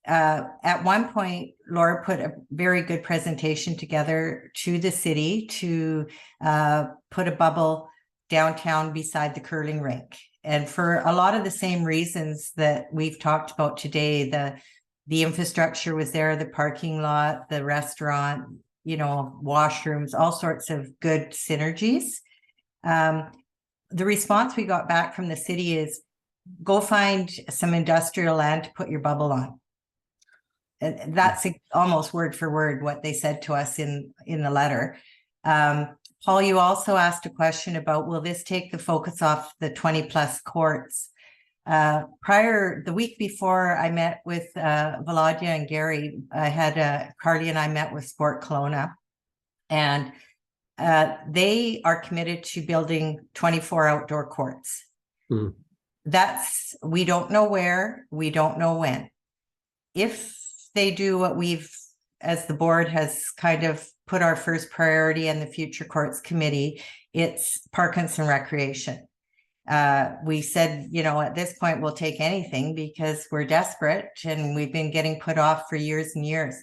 At one point, Laura put a very good presentation together to the city to put a bubble downtown beside the curling rink. And for a lot of the same reasons that we've talked about today, the infrastructure was there, the parking lot, the restaurant, washrooms, all sorts of good synergies. The response we got back from the city is, go find some industrial land to put your bubble on. And that's almost word for word what they said to us in the letter. Paul, you also asked a question about, will this take the focus off the 20 plus courts? The week before I met with Volodya and Garry, I had Carly and I met with Sport Kelowna, and they are committed to building 24 outdoor courts. We don't know where, we don't know when. If they do what we've, as the board has kind of put our first priority in the Future Courts Committee, it's parks and recreation. We said, at this point, we'll take anything because we're desperate and we've been getting put off for years and years.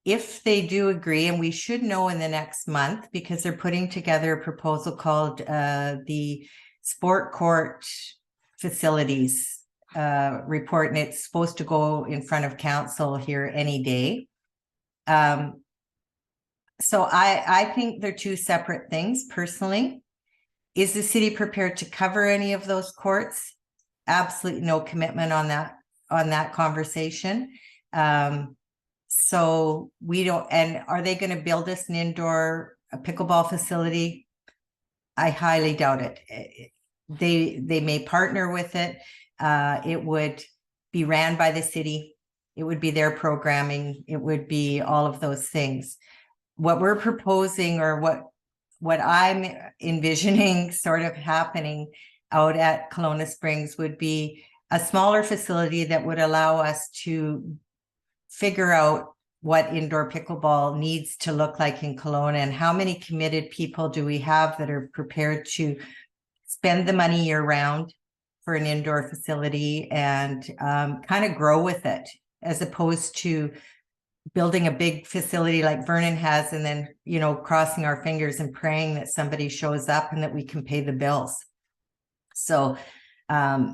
If they do agree, and we should know in the next month because they're putting together a proposal called the Sport Court Facilities report, and it's supposed to go in front of council here any day. So I think they're two separate things personally. Is the city prepared to cover any of those courts? Absolutely no commitment on that conversation. So we don't, and are they going to build us an indoor pickleball facility? I highly doubt it. They may partner with it. It would be ran by the city. It would be their programming. It would be all of those things. What we're proposing, or what I'm envisioning sort of happening out at Kelowna Springs, would be a smaller facility that would allow us to figure out what indoor pickleball needs to look like in Kelowna, and how many committed people do we have that are prepared to spend the money year round for an indoor facility and kind of grow with it, as opposed to building a big facility like Vernon has and then, crossing our fingers and praying that somebody shows up and that we can pay the bills. So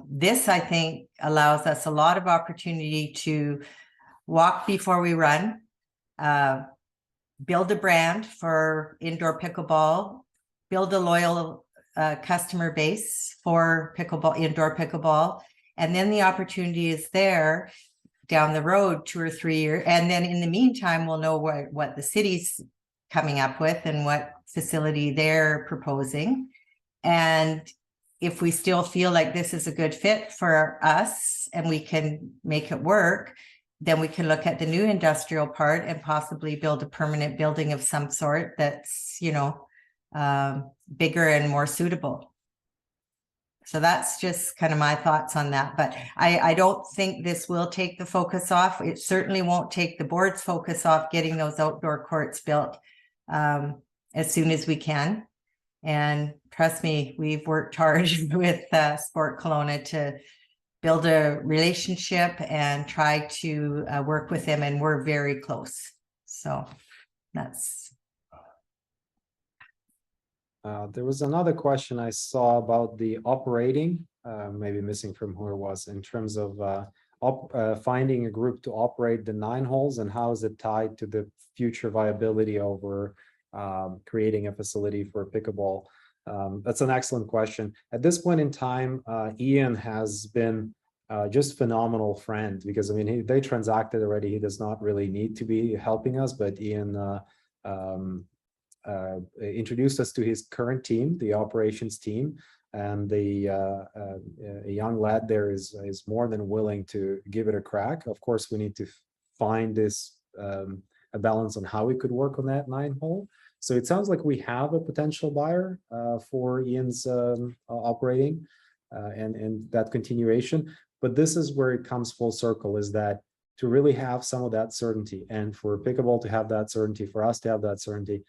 this, I think, allows us a lot of opportunity to walk before we run, build a brand for indoor pickleball, build a loyal customer base for indoor pickleball, and then the opportunity is there down the road 2 or 3 years. And then in the meantime, we'll know what the city's coming up with and what facility they're proposing. And if we still feel like this is a good fit for us and we can make it work, then we can look at the new industrial part and possibly build a permanent building of some sort that's, you know, bigger and more suitable. So that's just kind of my thoughts on that. But I don't think this will take the focus off. It certainly won't take the board's focus off getting those outdoor courts built as soon as we can. And trust me, we've worked hard with Sport Kelowna to build a relationship and try to work with them, and we're very close. So that's. There was another question I saw about the operating, maybe missing from who it was, in terms of finding a group to operate the 9 holes, and how is it tied to the future viability over creating a facility for pickleball. That's an excellent question. At this point in time, Ian has been just phenomenal friend, because I mean, they transacted already. He does not really need to be helping us, but Ian introduced us to his current team, the operations team, and a young lad there is more than willing to give it a crack. Of course, we need to find this a balance on how we could work on that 9 hole. So it sounds like we have a potential buyer for Ian's operating and that continuation. But this is where it comes full circle, is that to really have some of that certainty, and for pickleball to have that certainty, for us to have that certainty,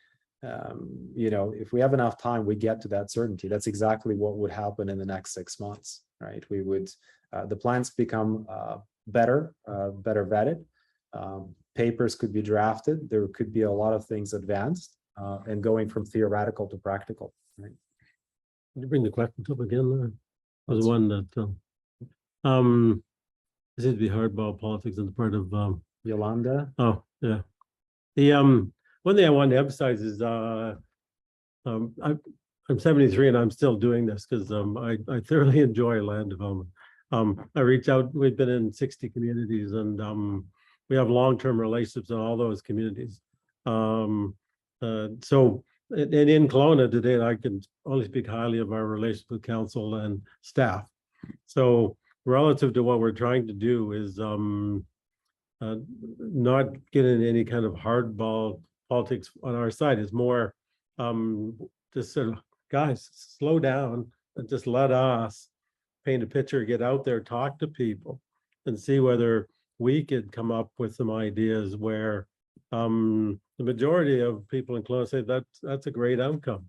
you know, if we have enough time, we get to that certainty. That's exactly what would happen in the next 6 months, right? We would, the plans become better vetted. Papers could be drafted. There could be a lot of things advanced and going from theoretical to practical, right? Can you bring the question up again? There was one that this seems to be hardball politics on the part of Yolanda. Oh yeah. The one thing I wanted to emphasize is I'm 73 and I'm still doing this because I thoroughly enjoy land development. I reach out. We've been in 60 communities, and we have long-term relationships in all those communities. So in Kelowna today, I can only speak highly of our relationship with council and staff. So relative to what we're trying to do is not get in any kind of hardball politics on our side. It's more just sort of, guys, slow down and just let us paint a picture, get out there, talk to people, and see whether we could come up with some ideas where the majority of people in Kelowna say that's a great outcome.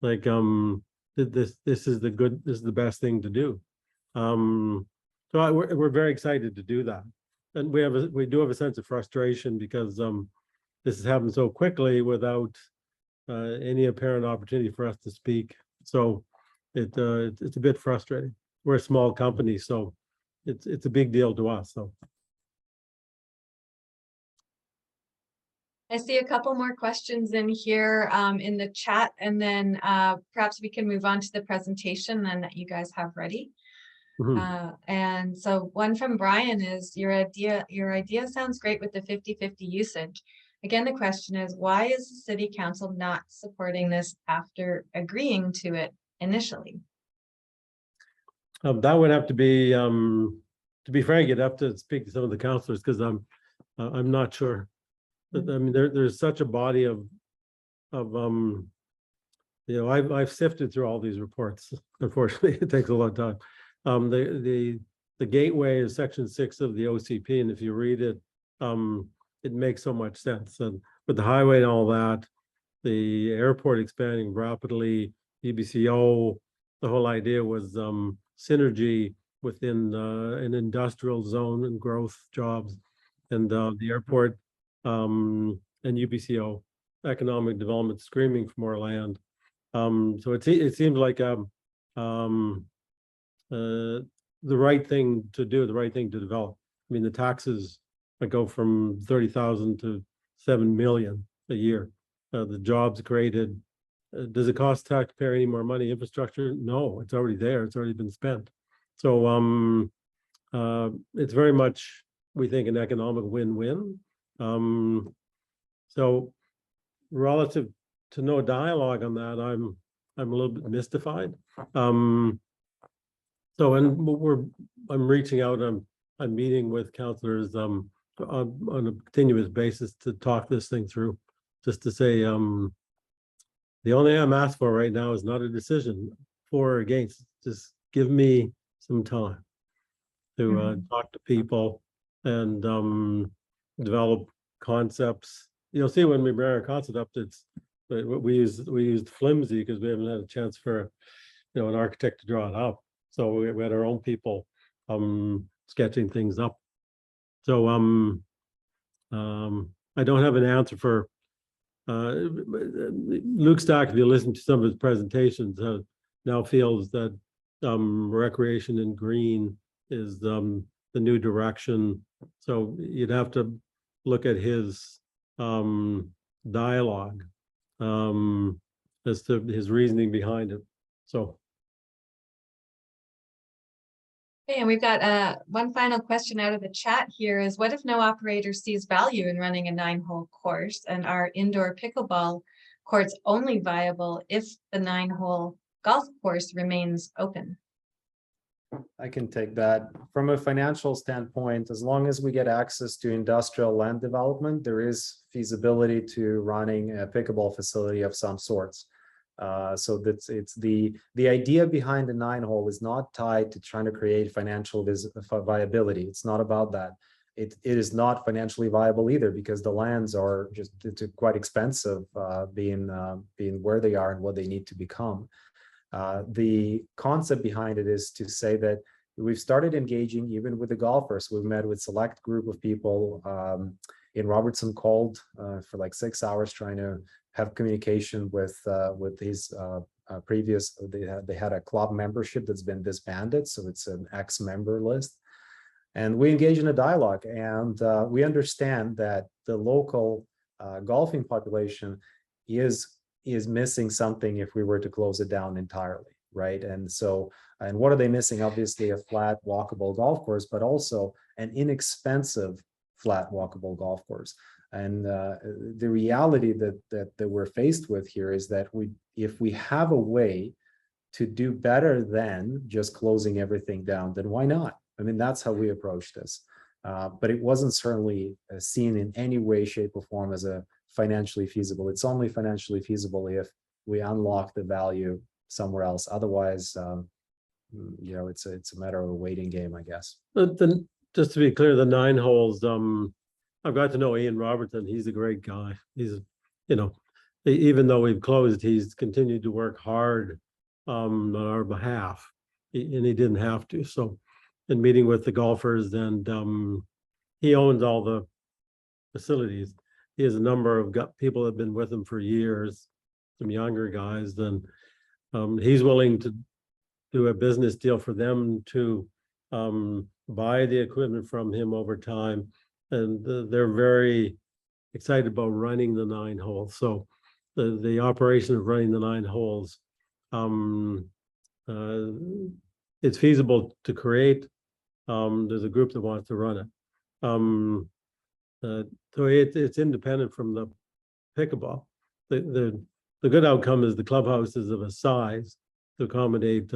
Like this is the best thing to do. So we're very excited to do that, and we do have a sense of frustration because this has happened so quickly without any apparent opportunity for us to speak. So it's a bit frustrating. We're a small company, so it's a big deal to us. So I see a couple more questions in here in the chat, and then perhaps we can move on to the presentation then that you guys have ready. And so one from Brian is, your idea sounds great with the 50-50 usage. Again, the question is, why is the city council not supporting this after agreeing to it initially? That would have to be frank, you'd have to speak to some of the councillors, because I'm not sure. But I mean, there's such a body of you know, I've sifted through all these reports. Unfortunately, it takes a long time. The gateway is section 6 of the OCP, and if you read it, it makes so much sense. And with the highway and all that, the airport expanding rapidly, UBCO, the whole idea was synergy within an industrial zone and growth jobs, and the airport and UBCO, economic development, screaming for more land. So it seems like the right thing to do, the right thing to develop. I mean, the taxes might go from 30,000 to 7 million a year. The jobs created. Does it cost taxpayer any more money? Infrastructure? No, it's already there. It's already been spent. So it's very much, we think, an economic win-win. So relative to no dialogue on that, I'm a little bit mystified. So I'm reaching out, I'm meeting with councillors on a continuous basis to talk this thing through, just to say, the only thing I'm asked for right now is not a decision for or against. Just give me some time to talk to people and develop concepts. You'll see when we bring our concept up, we used flimsy because we haven't had a chance for an architect to draw it up. So we had our own people sketching things up. So I don't have an answer for Luke Stack. If you listen to some of his presentations, now feels that recreation in green is the new direction. So you'd have to look at his dialogue as to his reasoning behind it. So. Okay, and we've got one final question out of the chat here is, what if no operator sees value in running a 9-hole course, and are indoor pickleball courts only viable if the 9-hole golf course remains open? I can take that. From a financial standpoint, as long as we get access to industrial land development, there is feasibility to running a pickleball facility of some sorts. So it's the idea behind the 9-hole is not tied to trying to create financial viability. It's not about that. It is not financially viable either, because the lands are it's quite expensive, being where they are and what they need to become. The concept behind it is to say that we've started engaging even with the golfers. We've met with select group of people in Robertson Cold for like 6 hours, trying to have communication with these previous. They had a club membership that's been disbanded, so it's an ex-member list, and we engage in a dialogue, and we understand that the local golfing population is missing something if we were to close it down entirely, right? And so, and what are they missing? Obviously a flat walkable golf course, but also an inexpensive flat walkable golf course. And the reality that we're faced with here is that if we have a way to do better than just closing everything down, then why not? I mean, that's how we approach this. But it wasn't certainly seen in any way, shape, or form as a financially feasible. It's only financially feasible if we unlock the value somewhere else. Otherwise, it's a matter of a waiting game, I guess. But then, just to be clear, the 9 holes, I've got to know Ian Robertson. He's a great guy. He's, even though we've closed, he's continued to work hard on our behalf, and he didn't have to. So, in meeting with the golfers, and he owns all the facilities. He has a number of people that have been with him for years, some younger guys. Then he's willing to do a business deal for them to buy the equipment from him over time. And they're very excited about running the 9 holes. So the operation of running the 9 holes, it's feasible to create. There's a group that wants to run it. So it's independent from the pickleball. The good outcome is the clubhouse is of a size to accommodate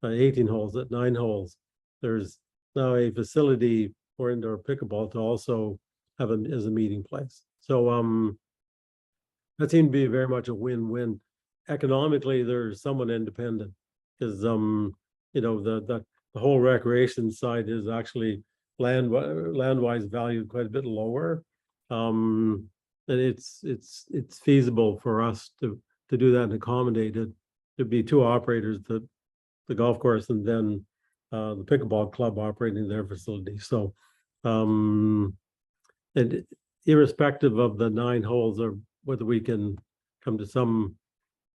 18 holes. At 9 holes, there's now a facility for indoor pickleball to also have as a meeting place. So that seemed to be very much a win-win. Economically, they're somewhat independent, because the whole recreation side is actually land-wise valued quite a bit lower. And it's feasible for us to do that and accommodate it. There'd be 2 operators, the golf course and then the pickleball club operating their facility. So and irrespective of the 9 holes or whether we can come to some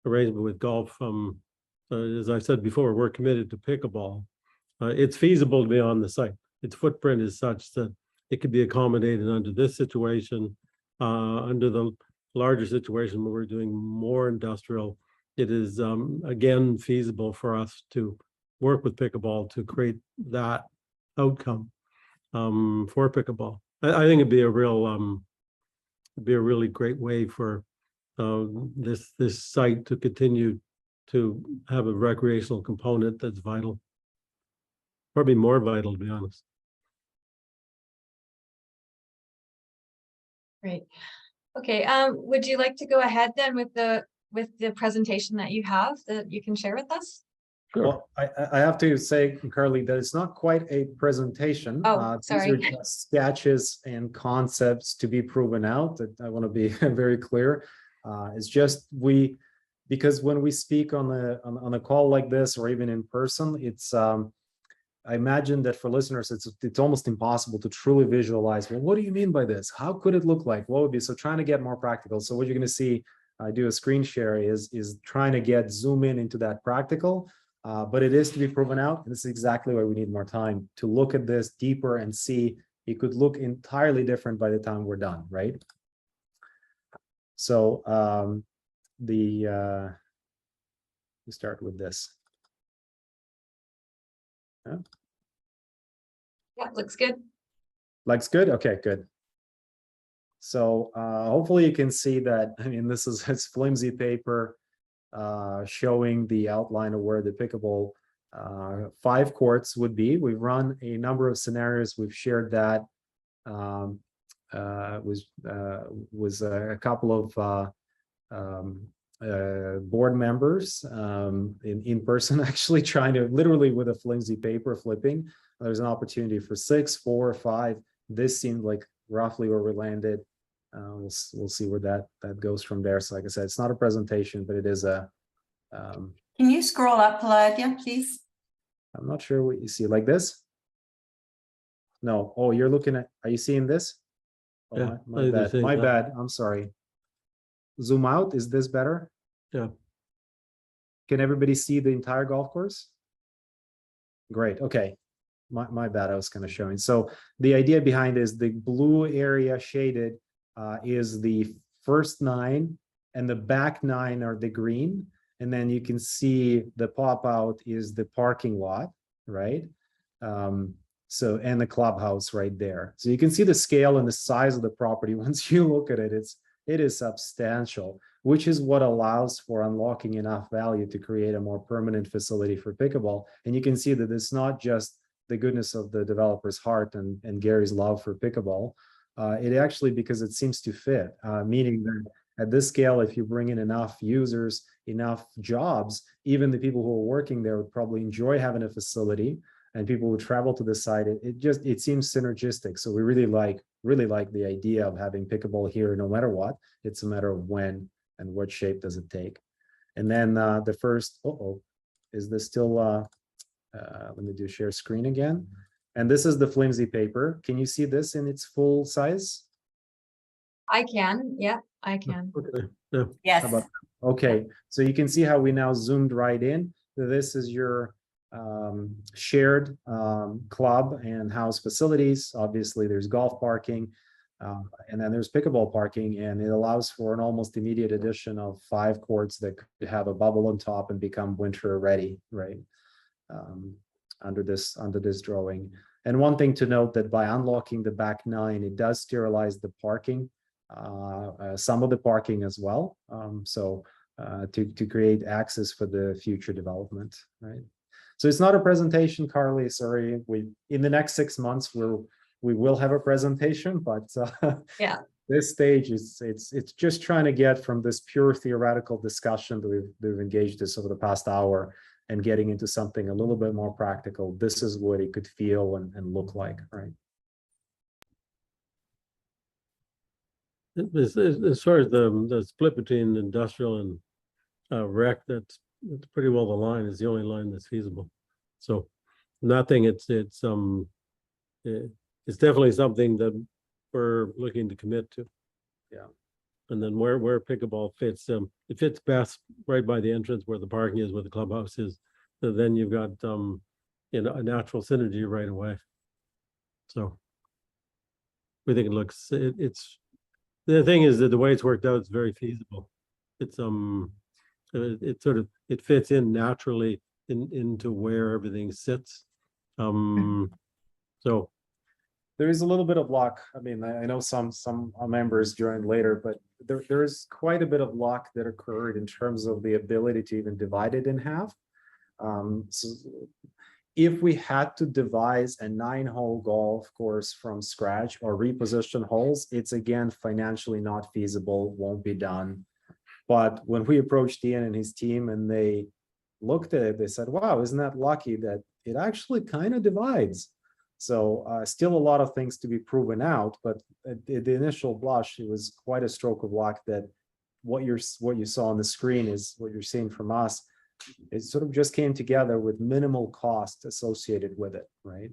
arrangement with golf, as I said before, we're committed to pickleball. It's feasible to be on the site. Its footprint is such that it could be accommodated under this situation. Under the larger situation where we're doing more industrial, it is again feasible for us to work with pickleball to create that outcome for pickleball. I think it'd be a really great way for this site to continue to have a recreational component that's vital. Probably more vital, to be honest. Great. Okay, would you like to go ahead then with the presentation that you have that you can share with us? Sure. Well, I have to say, Carly, that it's not quite a presentation. Oh, sorry. These are just sketches and concepts to be proven out. That I want to be very clear. It's just because when we speak on a call like this, or even in person, it's I imagine that for listeners, it's almost impossible to truly visualize. Well, what do you mean by this? How could it look like? What would be? So trying to get more practical. So what you're going to see, I do a screen share is trying to zoom in into that practical. But it is to be proven out. And this is exactly why we need more time to look at this deeper and see it could look entirely different by the time we're done, right? So we start with this. Yeah, looks good. Looks good? Okay, good. So hopefully you can see that. I mean, this is it's flimsy paper showing the outline of where the pickleball 5 courts would be. We've run a number of scenarios. We've shared that was a couple of board members in person, actually trying to literally with a flimsy paper flipping. There's an opportunity for 6, 4, 5. This seemed like roughly where we landed. We'll see where that goes from there. So like I said, it's not a presentation, but it is a Can you scroll up, Volodya, please? I'm not sure what you see. Like this? No. Oh, you're looking at, are you seeing this? Oh, Yeah, my bad. My bad. I'm sorry. Zoom out. Is this better? Yeah. Can everybody see the entire golf course? Great. Okay. My bad. I was kind of showing. So the idea behind is the blue area shaded is the first 9, and the back 9 are the green. And then you can see the pop out is the parking lot, right? So, and the clubhouse right there. So you can see the scale and the size of the property. Once you look at it, it is substantial, which is what allows for unlocking enough value to create a more permanent facility for pickleball. And you can see that it's not just the goodness of the developer's heart and Gary's love for pickleball. It actually, because it seems to fit, meaning that at this scale, if you bring in enough users, enough jobs, even the people who are working there would probably enjoy having a facility, and people would travel to the site. It seems synergistic. So we really like the idea of having pickleball here, no matter what. It's a matter of when and what shape does it take. And then the first, is this still? Let me do share screen again. And this is the flimsy paper. Can you see this in its full size? I can. Yeah, I can. Okay. Yeah. Yes. Okay, so you can see how we now zoomed right in. This is your shared club and house facilities. Obviously, there's golf parking, and then there's pickleball parking, and it allows for an almost immediate addition of 5 courts that could have a bubble on top and become winter ready, right? Under this drawing. And one thing to note that by unlocking the back 9, it does sterilize the parking, some of the parking as well. To create access for the future development, right? So it's not a presentation, Carly. Sorry, in the next 6 months we will have a presentation, but Yeah. This stage it's just trying to get from this pure theoretical discussion that we've engaged this over the past hour and getting into something a little bit more practical. This is what it could feel and look like, right? As far as the split between industrial and rec, that's pretty well the line. Is the only line that's feasible. So nothing. It's definitely something that we're looking to commit to. Yeah. And then where pickleball fits, it fits best right by the entrance where the parking is, where the clubhouse is. So then you've got a natural synergy right away. So we think it looks. It's the thing is that the way it's worked out, it's very feasible. It's it fits in naturally into where everything sits. So there is a little bit of luck. I mean, I know some members joined later, but there is quite a bit of luck that occurred in terms of the ability to even divide it in half. So if we had to devise a 9-hole golf course from scratch or reposition holes, it's again financially not feasible, won't be done. But when we approached Ian and his team and they looked at it, they said, wow, isn't that lucky that it actually kind of divides? So still a lot of things to be proven out, but at the initial blush, it was quite a stroke of luck that what you saw on the screen is what you're seeing from us. It sort of just came together with minimal cost associated with it, right?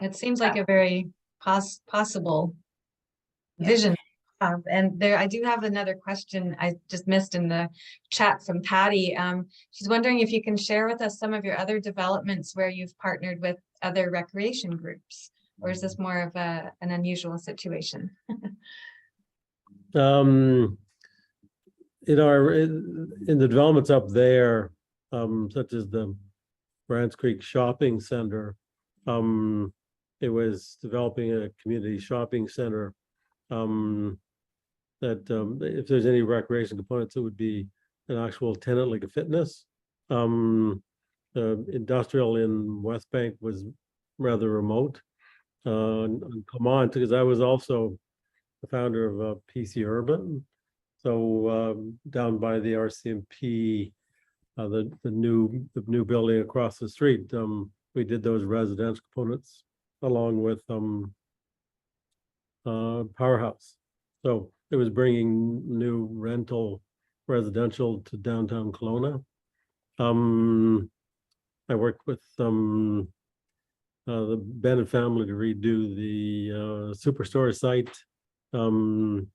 It seems like a very possible vision. And there, I do have another question I just missed in the chat from Patty. She's wondering if you can share with us some of your other developments where you've partnered with other recreation groups, or is this more of an unusual situation? In the developments up there, such as the Branch Creek Shopping Center, it was developing a community shopping center that if there's any recreation components, it would be an actual tenant like a fitness. Industrial in West Bank was rather remote. Come on, because I was also the founder of PC Urban. So down by the RCMP, the new building across the street, we did those residential components along with Powerhouse. So it was bringing new rental residential to downtown Kelowna. I worked with the Bennett family to redo the Superstore site and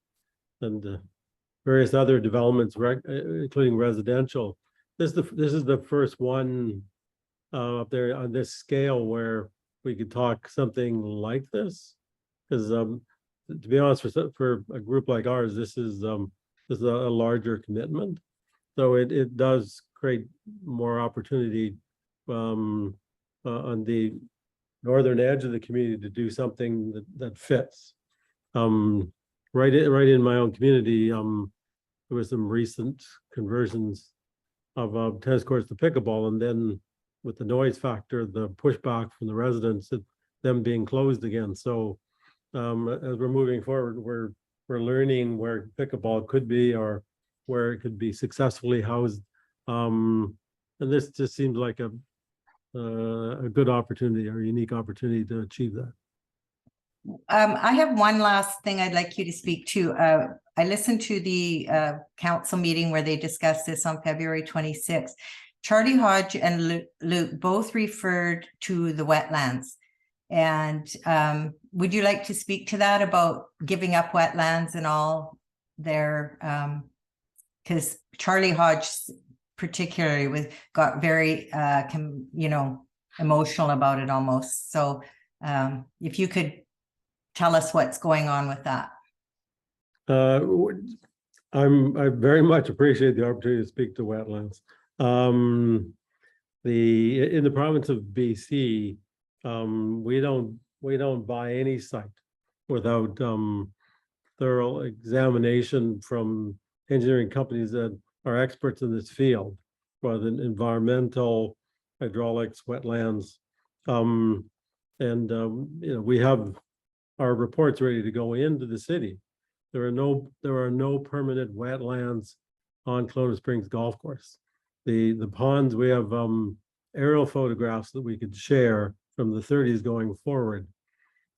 various other developments, including residential. This is the first one up there on this scale where we could talk something like this, because to be honest, for a group like ours, this is a larger commitment. So it does create more opportunity on the northern edge of the community to do something that fits. Right in my own community, there was some recent conversions of tennis courts to pickleball, and then with the noise factor, the pushback from the residents, them being closed again. So as we're moving forward, we're learning where pickleball could be or where it could be successfully housed. And this just seems like a good opportunity or unique opportunity to achieve that. I have one last thing I'd like you to speak to. I listened to the council meeting where they discussed this on February 26th. Charlie Hodge and Luke both referred to the wetlands. And would you like to speak to that about giving up wetlands and all there? Because Charlie Hodge particularly got very, emotional about it almost. So if you could tell us what's going on with that. I very much appreciate the opportunity to speak to wetlands. In the province of BC, we don't buy any site without thorough examination from engineering companies that are experts in this field, rather than environmental, hydraulics, wetlands, we have our reports ready to go into the city. There are no permanent wetlands on Kelowna Springs Golf Course. The ponds, we have aerial photographs that we could share from the 30s going forward,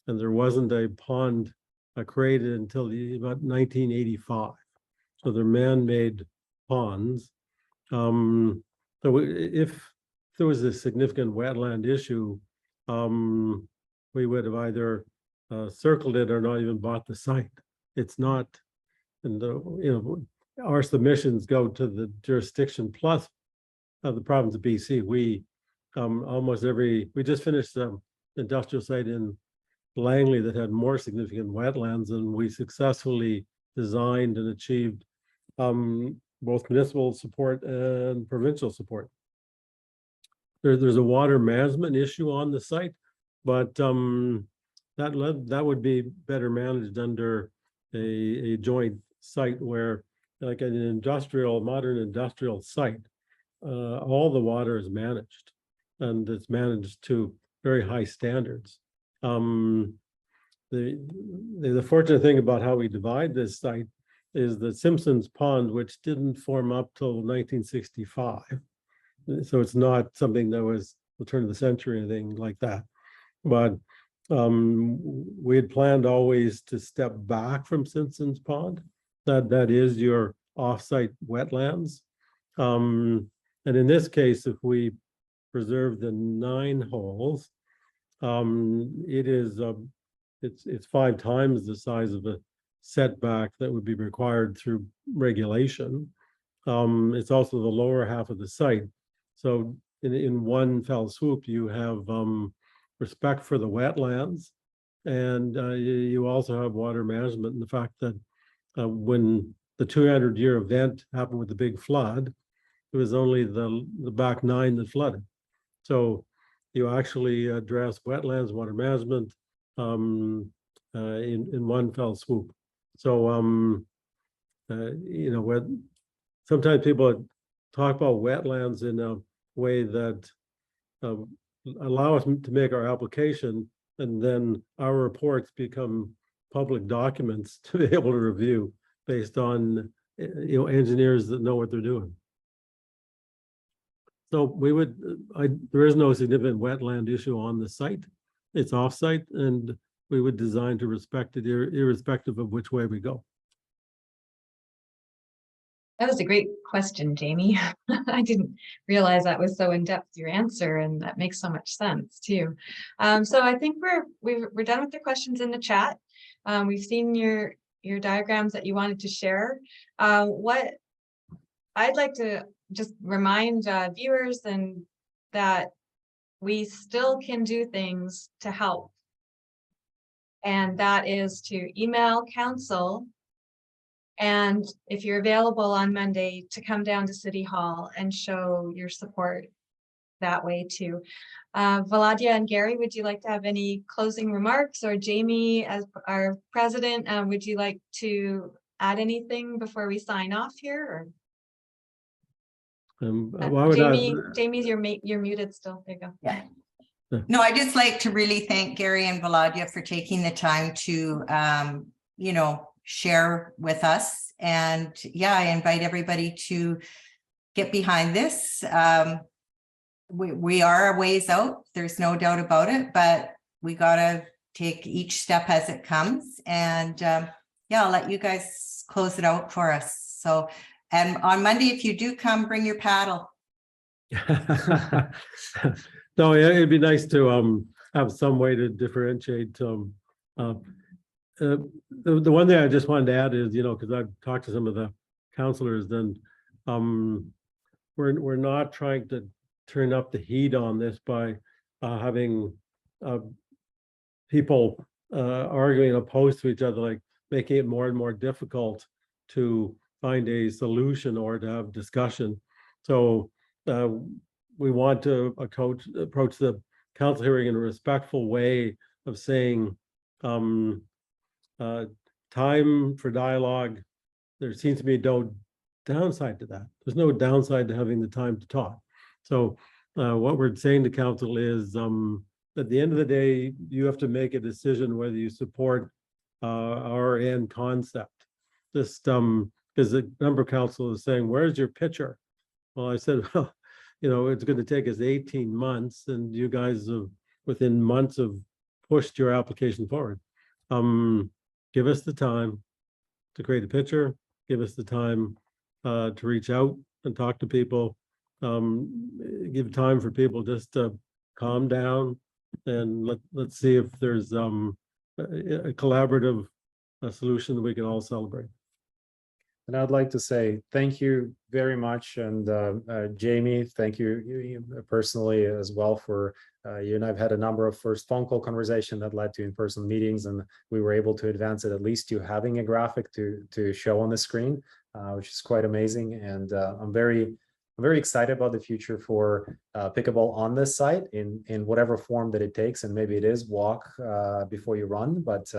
and there wasn't a pond created until about 1985. So they're man-made ponds. So if there was a significant wetland issue, we would have either circled it or not even bought the site. It's not, and our submissions go to the jurisdiction plus the province of BC. We we just finished an industrial site in Langley that had more significant wetlands, and we successfully designed and achieved both municipal support and provincial support. There's a water management issue on the site, but that would be better managed under a joint site where, like an modern industrial site, all the water is managed, and it's managed to very high standards. The fortunate thing about how we divide this site is that Simpson's Pond, which didn't form up till 1965, so it's not something that was the turn of the century or anything like that. But we had planned always to step back from Simpson's Pond. That is your offsite wetlands. And in this case, if we preserve the 9 holes, it's 5 times the size of a setback that would be required through regulation. It's also the lower half of the site. So in one fell swoop, you have respect for the wetlands, and you also have water management, and the fact that when the 200-year event happened with the big flood, it was only the back 9 that flooded. So you actually address wetlands, water management in one fell swoop. So sometimes people talk about wetlands in a way that allow us to make our application, and then our reports become public documents to be able to review based on engineers that know what they're doing. So there is no significant wetland issue on the site. It's off-site, and we would design to respect it irrespective of which way we go. That was a great question, Jamie. I didn't realize that was so in-depth, your answer, and that makes so much sense too. So I think we're done with the questions in the chat. We've seen your diagrams that you wanted to share. What I'd like to just remind viewers and that we still can do things to help. And that is to email council. And if you're available on Monday, to come down to City Hall and show your support that way too. Volodya and Garry, would you like to have any closing remarks? Or Jamie, as our president, would you like to add anything before we sign off here? Or Jamie's you're muted still. There you go. Yeah. No, I just like to really thank Garry and Volodya for taking the time to share with us. And yeah, I invite everybody to get behind this. We are a ways out, there's no doubt about it, but we got to take each step as it comes. And yeah, I'll let you guys close it out for us. So, and on Monday, if you do come, bring your paddle. No, it'd be nice to have some way to differentiate. The one thing I just wanted to add is, because I've talked to some of the counselors, then we're not trying to turn up the heat on this by having people arguing opposed to each other, like making it more and more difficult to find a solution or to have discussion. So we want to approach the council hearing in a respectful way of saying time for dialogue. There seems to be no downside to that. There's no downside to having the time to talk. So what we're saying to council is at the end of the day, you have to make a decision whether you support our end concept. This because the member council is saying, where's your pitcher? Well, I said, well, it's going to take us 18 months, and you guys have within months have pushed your application forward. Give us the time to create a picture, give us the time to reach out and talk to people, give time for people just to calm down, and let's see if there's a collaborative solution that we can all celebrate. And I'd like to say thank you very much. And Jamie, thank you personally as well for you and I've had a number of first phone call conversation that led to in-person meetings, and we were able to advance it at least to having a graphic to show on the screen, which is quite amazing. And I'm very very excited about the future for pickleball on this site in whatever form that it takes, and maybe it is walk before you run, but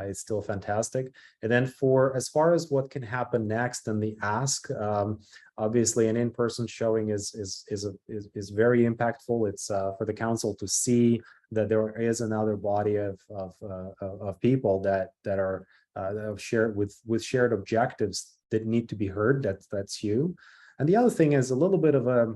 it's still fantastic. And then for as far as what can happen next and the ask, obviously an in-person showing is very impactful. It's for the council to see that there is another body of people that are shared with shared objectives that need to be heard. That's you. And the other thing is a little bit of a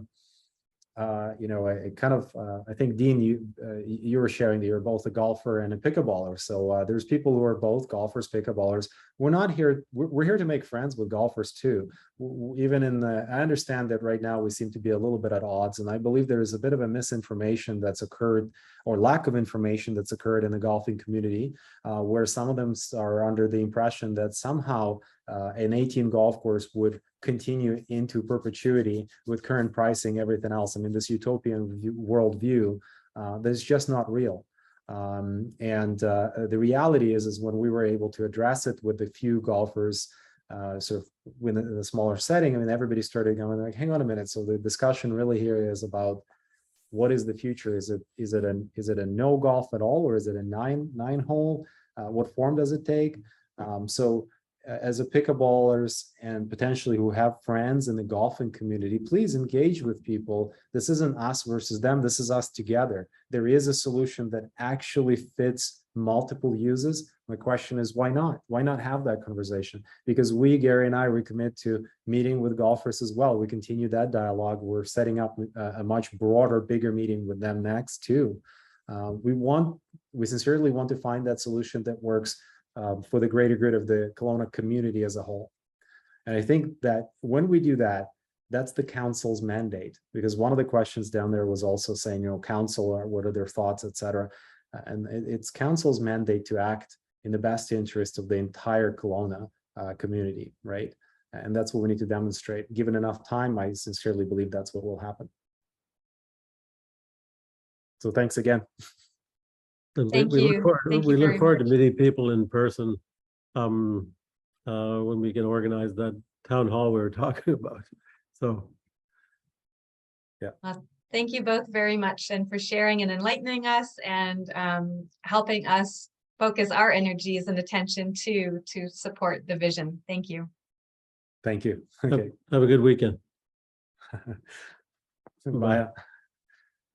a kind of I think, Dean, you were sharing that you're both a golfer and a pickleballer. So there's people who are both golfers, pickleballers. We're here to make friends with golfers too. I understand that right now we seem to be a little bit at odds, and I believe there is a bit of a misinformation that's occurred, or lack of information that's occurred in the golfing community, where some of them are under the impression that somehow an 18 golf course would continue into perpetuity with current pricing, everything else. I mean, this utopian worldview that's just not real. The reality is when we were able to address it with a few golfers, sort of in a smaller setting, I mean, everybody started going like, hang on a minute. So the discussion really here is about what is the future? Is it a no golf at all, or is it a nine hole? What form does it take? As a pickleballers and potentially who have friends in the golfing community, please engage with people. This isn't us versus them. This is us together. There is a solution that actually fits multiple uses. My question is, why not? Why not have that conversation? Because Gary and I, we commit to meeting with golfers as well. We continue that dialogue. We're setting up a much broader, bigger meeting with them next too. We sincerely want to find that solution that works for the greater good of the Kelowna community as a whole. And I think that when we do that, that's the council's mandate, because one of the questions down there was also saying, council, what are their thoughts, etc. And it's council's mandate to act in the best interest of the entire Kelowna community, right? And that's what we need to demonstrate. Given enough time, I sincerely believe that's what will happen. So thanks again. Thank you. We look forward to meeting people in person when we can organize that town hall we were talking about. So, yeah. Thank you both very much, and for sharing and enlightening us, and helping us focus our energies and attention to support the vision. Thank you. Thank you. Okay. Have a good weekend. Bye.